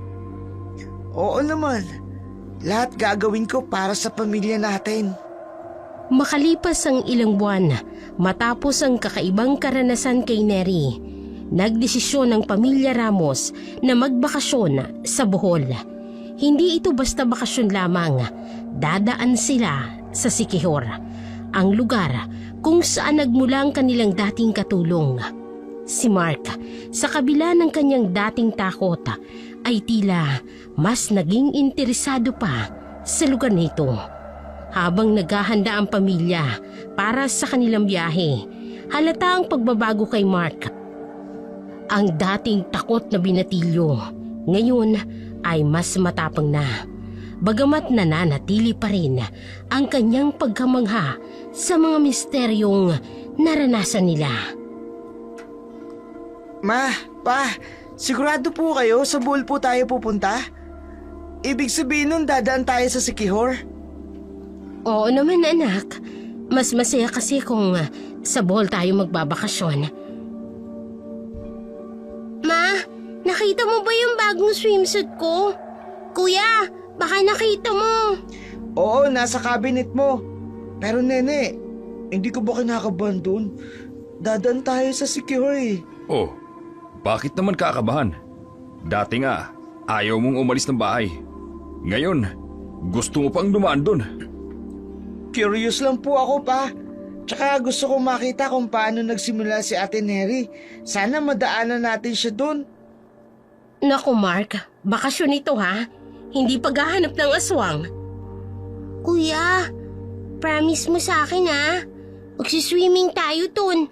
Oo naman. Lahat gagawin ko para sa pamilya natin. Makalipas ang ilang buwan, matapos ang kakaibang karanasan kay Neri, nagdesisyon ang pamilya Ramos na magbakasyon sa Bohol. Hindi ito basta bakasyon lamang, dadaan sila sa Siquijor, ang lugar kung saan nagmula ang kanilang dating katulong. Si Mark, sa kabila ng kanyang dating takot, ay tila mas naging interesado pa sa lugar nito. Habang naghahanda ang pamilya para sa kanilang biyahe, halata ang pagbabago kay Mark. Ang dating takot na binatilyo, ngayon ay mas matapang na. Bagamat nananatili pa rin ang kanyang pagkamangha sa mga misteryong naranasan nila. Ma, pa, sigurado po kayo sa Bohol po tayo pupunta? Ibig sabihin nun dadaan tayo sa Siquijor? Oo naman anak, mas masaya kasi kung sa Bohol tayo magbabakasyon. Ma, nakita mo ba yung bagong swimsuit ko? Kuya, baka nakita mo. Oo, nasa cabinet mo. Pero nene, hindi ko ba kinakabahan doon? Dadaan tayo sa Siquijor eh. Oh, bakit naman kakabahan? Dati nga, ayaw mong umalis ng bahay. Ngayon, gusto mo pang dumaan doon. Curious lang po ako pa. Tsaka gusto kong makita kung paano nagsimula si Ate Neri. Sana madaanan natin siya doon. Naku Mark, bakasyon ito ha, hindi paghahanap ng aswang. Kuya, promise mo sa akin ha. Magsiswimming tayo dun.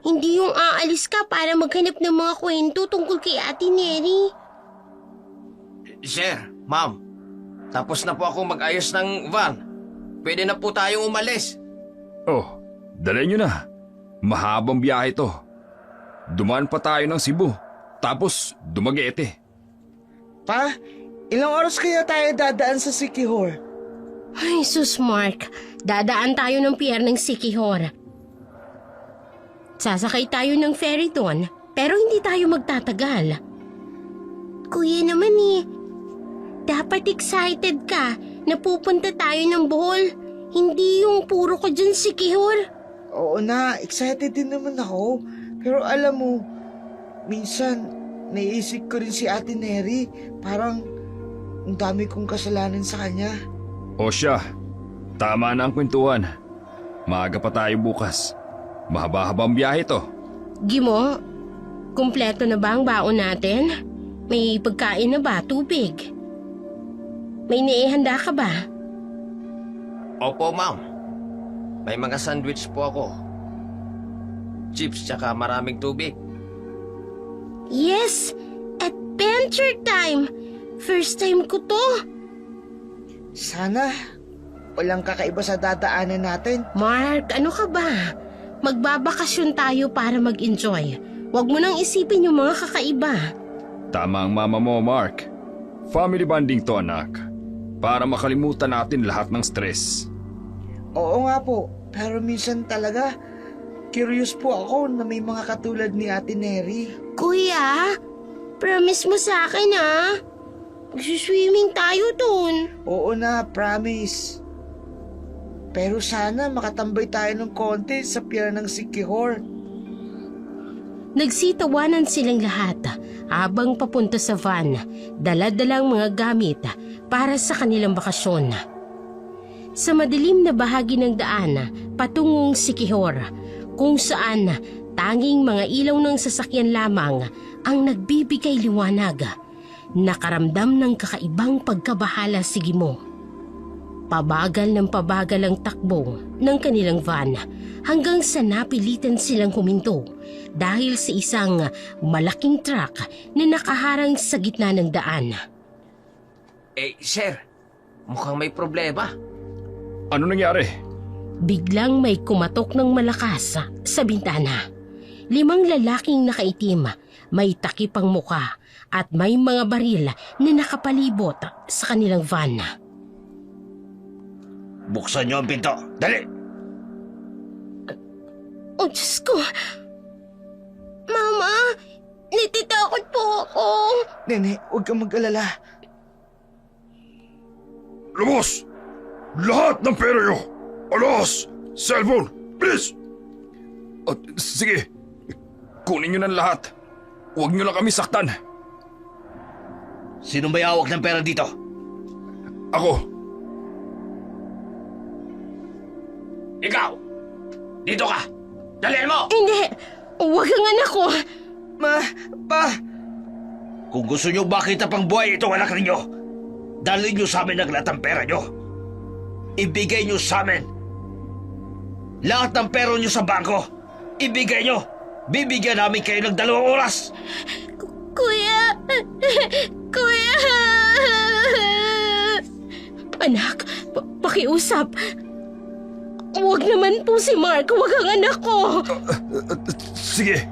Hindi yung aalis ka para maghanap ng mga kwento tungkol kay Ate Neri. Sir, ma'am, tapos na po ako mag-ayos ng van. Pwede na po tayong umalis. Oh, dali nyo na. Mahabang biyahe to. Dumaan pa tayo ng Cebu, tapos Dumaguete. Pa, ilang oras kaya tayo dadaan sa Siquijor? Ay sus Mark, dadaan tayo ng pier ng Siquijor. Sasakay tayo ng ferry doon, pero hindi tayo magtatagal. Kuya naman dapat excited ka na pupunta tayo ng Bohol. Hindi yung puro ko dyan Siquijor. Oo na, excited din naman ako. Pero alam mo, minsan naiisip ko rin si Ate Neri. Parang ang dami kong kasalanan sa kanya. O siya, tama na ang kwentuhan. Maaga pa tayo bukas. Mahaba-habang biyahe to. Gimo, kumpleto na ba ang baon natin? May pagkain na ba? Tubig? May naihanda ka ba? Opo, ma'am. May mga sandwich po ako. Chips tsaka maraming tubig. Yes! Adventure time! First time ko to. Sana walang kakaiba sa dadaanan natin. Mark, ano ka ba? Magbabakasyon tayo para mag-enjoy. Huwag mo nang isipin yung mga kakaiba. Tama ang mama mo, Mark. Family bonding to, anak. Para makalimutan natin lahat ng stress. Oo nga po, pero minsan talaga curious po ako na may mga katulad ni Ate Neri. Kuya, promise mo sa akin ha. Magsiswimming tayo dun. Oo na, promise. Pero sana makatambay tayo ng konti sa pier ng Siquijor. Nagsitawanan silang lahat habang papunta sa van, dala-dalang mga gamit para sa kanilang bakasyon. Sa madilim na bahagi ng daan patungong Siquijor, kung saan tanging mga ilaw ng sasakyan lamang ang nagbibigay liwanag, nakaramdam ng kakaibang pagkabahala si Gimo. Pabagal ng pabagal ang takbo ng kanilang van hanggang sa napilitan silang huminto dahil sa isang malaking truck na nakaharang sa gitna ng daan. Sir, mukhang may problema. Ano nangyari? Biglang may kumatok ng malakas sa bintana. 5 lalaking nakaitim, may takip ang muka at may mga baril na nakapalibot sa kanilang van. Buksan niyo ang pinto. Dali! Oh, Diyos ko. Mama, natitakot po ako. Nene, huwag kang mag-alala. Lumos! Lahat ng pera nyo! Alas! Cellphone! Please! Sige, kunin nyo ng lahat. Huwag nyo lang kami saktan. Sino may hawak ng pera dito? Ako, Ikaw! Dito ka! Dalihan mo! Hindi, huwag ang anak ko. Pa! Kung gusto niyo makita pang buhay itong anak ninyo, dalhin niyo sa amin ang lahat ng pera niyo. Ibigay niyo sa amin. Lahat ng pera niyo sa bangko, ibigay niyo. Bibigyan namin kayo ng 2 oras. Kuya! Kuya! Anak, pakiusap. Huwag naman po si Mark, huwag ang anak ko. sige.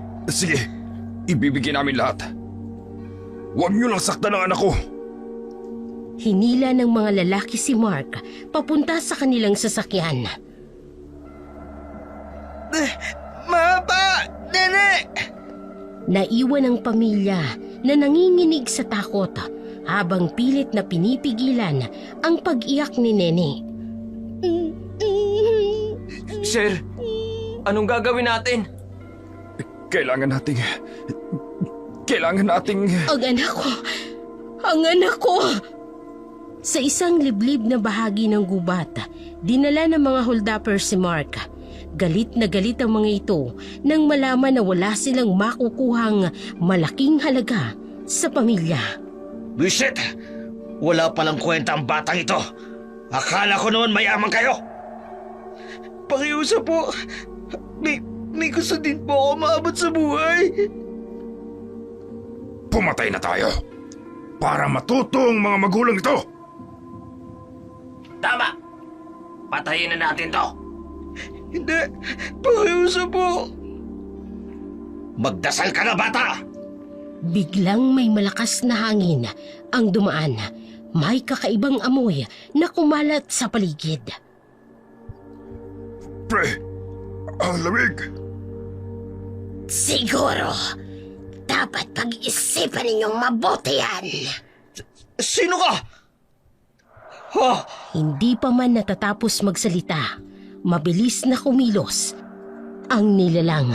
Ibibigay namin lahat. Huwag nyo lang saktan ang anak ko. Hinila ng mga lalaki si Mark papunta sa kanilang sasakyan. Pa! Nene! Naiwan ang pamilya na nanginginig sa takot habang pilit na pinipigilan ang pag-iyak ni Nene. Sir, anong gagawin natin? Kailangan nating... Ang anak ko! Ang anak ko! Sa isang liblib na bahagi ng gubat, dinala ng mga holdupper si Mark. Galit na galit ang mga ito nang malaman na wala silang makukuhang malaking halaga sa pamilya. Buisit! Wala palang kwenta ang batang ito. Akala ko naman mayaman kayo. Pakiusap po. May gusto din po ako maabot sa buhay. Pumatay na tayo para matutong mga magulang ito. Tama! Patayin na natin to. Hindi. Pakiusap po. Magdasal ka na, bata! Biglang may malakas na hangin ang dumaan. May kakaibang amoy na kumalat sa paligid. Pre, ang lamig. Siguro, dapat pag-isipan ninyong mabuti yan. Sino ka? Ha? Hindi pa man natatapos magsalita, mabilis na kumilos ang nilalang.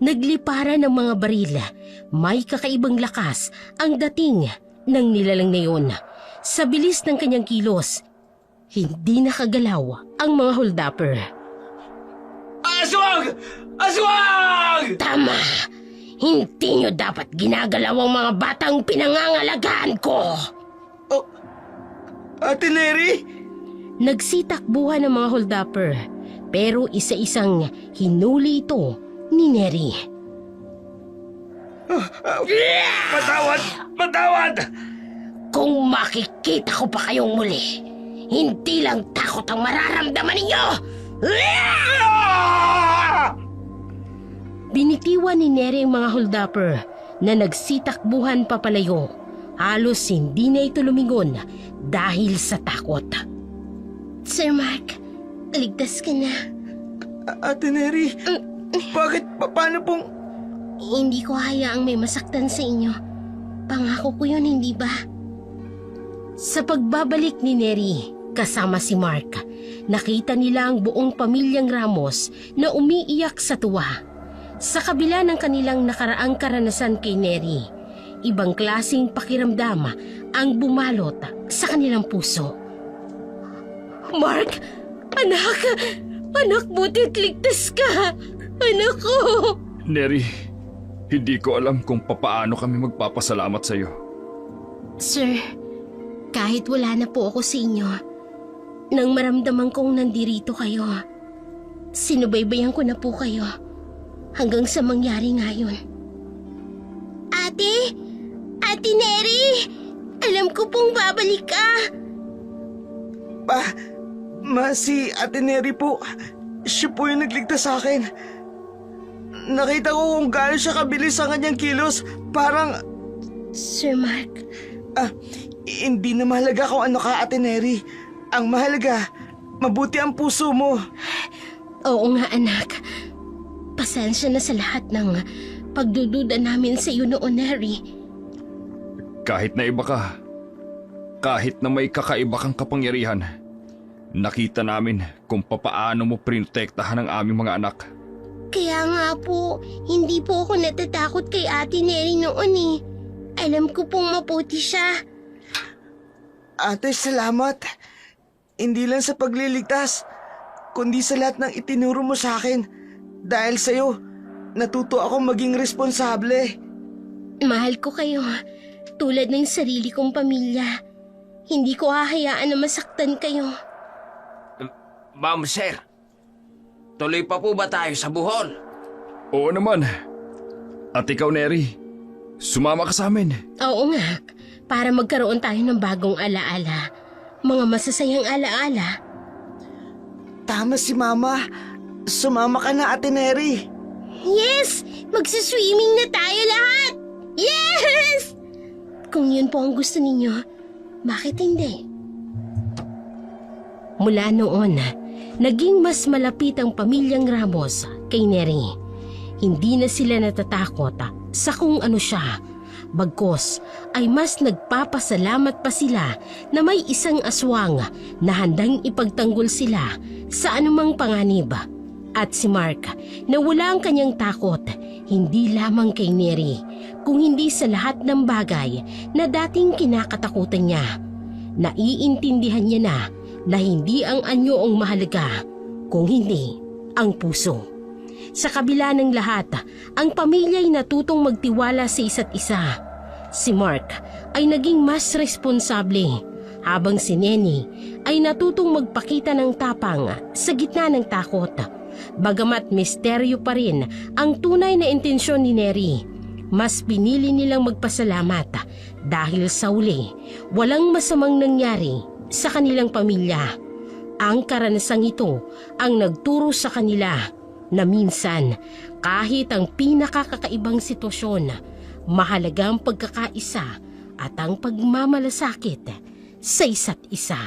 Nagliparan ng mga baril, may kakaibang lakas ang dating ng nilalang na yun. Sa bilis ng kanyang kilos, hindi nakagalaw ang mga holdupper. Aswang! Aswang! Tama! Hindi nyo dapat ginagalaw ang mga batang pinangangalagaan ko. Ate Neri? Nagsitakbuhan ng mga holdupper, pero isa-isang hinuli ito ni Neri. Patawad! Patawad! Kung makikita ko pa kayong muli, hindi lang takot ang mararamdaman ninyo! Binitiwan ni Neri ang mga holdupper na nagsitakbuhan papalayo. Halos hindi na ito lumingon dahil sa takot. Sir Mark, ligtas ka na. Ate Neri? Bakit? Paano pong... Hindi ko hayaang may masaktan sa inyo. Pangako ko yun, hindi ba? Sa pagbabalik ni Neri kasama si Mark, nakita nila ang buong pamilyang Ramos na umiiyak sa tuwa. Sa kabila ng kanilang nakaraang karanasan kay Neri, ibang klaseng pakiramdam ang bumalot sa kanilang puso. Mark! Anak! Anak, buti't ligtas ka! Anak ko! Neri, hindi ko alam kung papaano kami magpapasalamat sa iyo. Sir, kahit wala na po ako sa inyo, nang maramdaman kong nandirito kayo, sinubaybayan ko na po kayo hanggang sa mangyari ngayon. Ate! Ate Neri! Alam ko pong babalik ka! Si Ate Neri po. Siya po yung nagligtas sa akin. Nakita ko kung gaano siya kabilis ang kanyang kilos. Parang Sir Mark, Hindi na mahalaga kung ano ka, Ate Neri. Ang mahalaga, mabuti ang puso mo. oo nga anak. Pasensya na sa lahat ng pagdududa namin sa iyo noon, Neri. Kahit na iba ka, kahit na may kakaiba kang kapangyarihan, nakita namin kung papaano mo pinotektahan ang aming mga anak. Kaya nga po, hindi po ako natatakot kay Ate Neri noon eh. Alam ko pong maputi siya. Ate, salamat. Hindi lang sa pagliligtas, kundi sa lahat ng itinuro mo sa akin. Dahil sa'yo, natuto akong maging responsable. Mahal ko kayo, tulad ng sarili kong pamilya. Hindi ko hahayaan na masaktan kayo. Ma'am, sir. Tuloy pa po ba tayo sa Bohol? Oo naman. At ikaw, Neri, sumama ka sa amin. Oo nga, para magkaroon tayo ng bagong alaala. Mga masasayang alaala. Tama si Mama. Sumama ka na, Ate Neri. Yes! Magsiswimming na tayo lahat! Yes! Kung yun po ang gusto ninyo, bakit hindi? Mula noon, naging mas malapit ang pamilyang Ramos kay Neri. Hindi na sila natatakot sa kung ano siya. Bagkus ay mas nagpapasalamat pa sila na may isang aswang na handang ipagtanggol sila sa anumang panganib. At si Mark na wala ang kanyang takot, hindi lamang kay Neri, kung hindi sa lahat ng bagay na dating kinakatakutan niya. Naiintindihan niya na hindi ang anyo ang mahalaga, kung hindi ang puso. Sa kabila ng lahat, ang pamilya'y natutong magtiwala sa isa't isa. Si Mark ay naging mas responsable, habang si Nenny ay natutong magpakita ng tapang sa gitna ng takot. Bagamat misteryo pa rin ang tunay na intensyon ni Neri, mas pinili nilang magpasalamat dahil sa uli, walang masamang nangyari sa kanilang pamilya. Ang karanasang ito ang nagturo sa kanila na minsan, kahit ang pinakakakaibang sitwasyon, mahalaga ang pagkakaisa at ang pagmamalasakit sa isa't isa.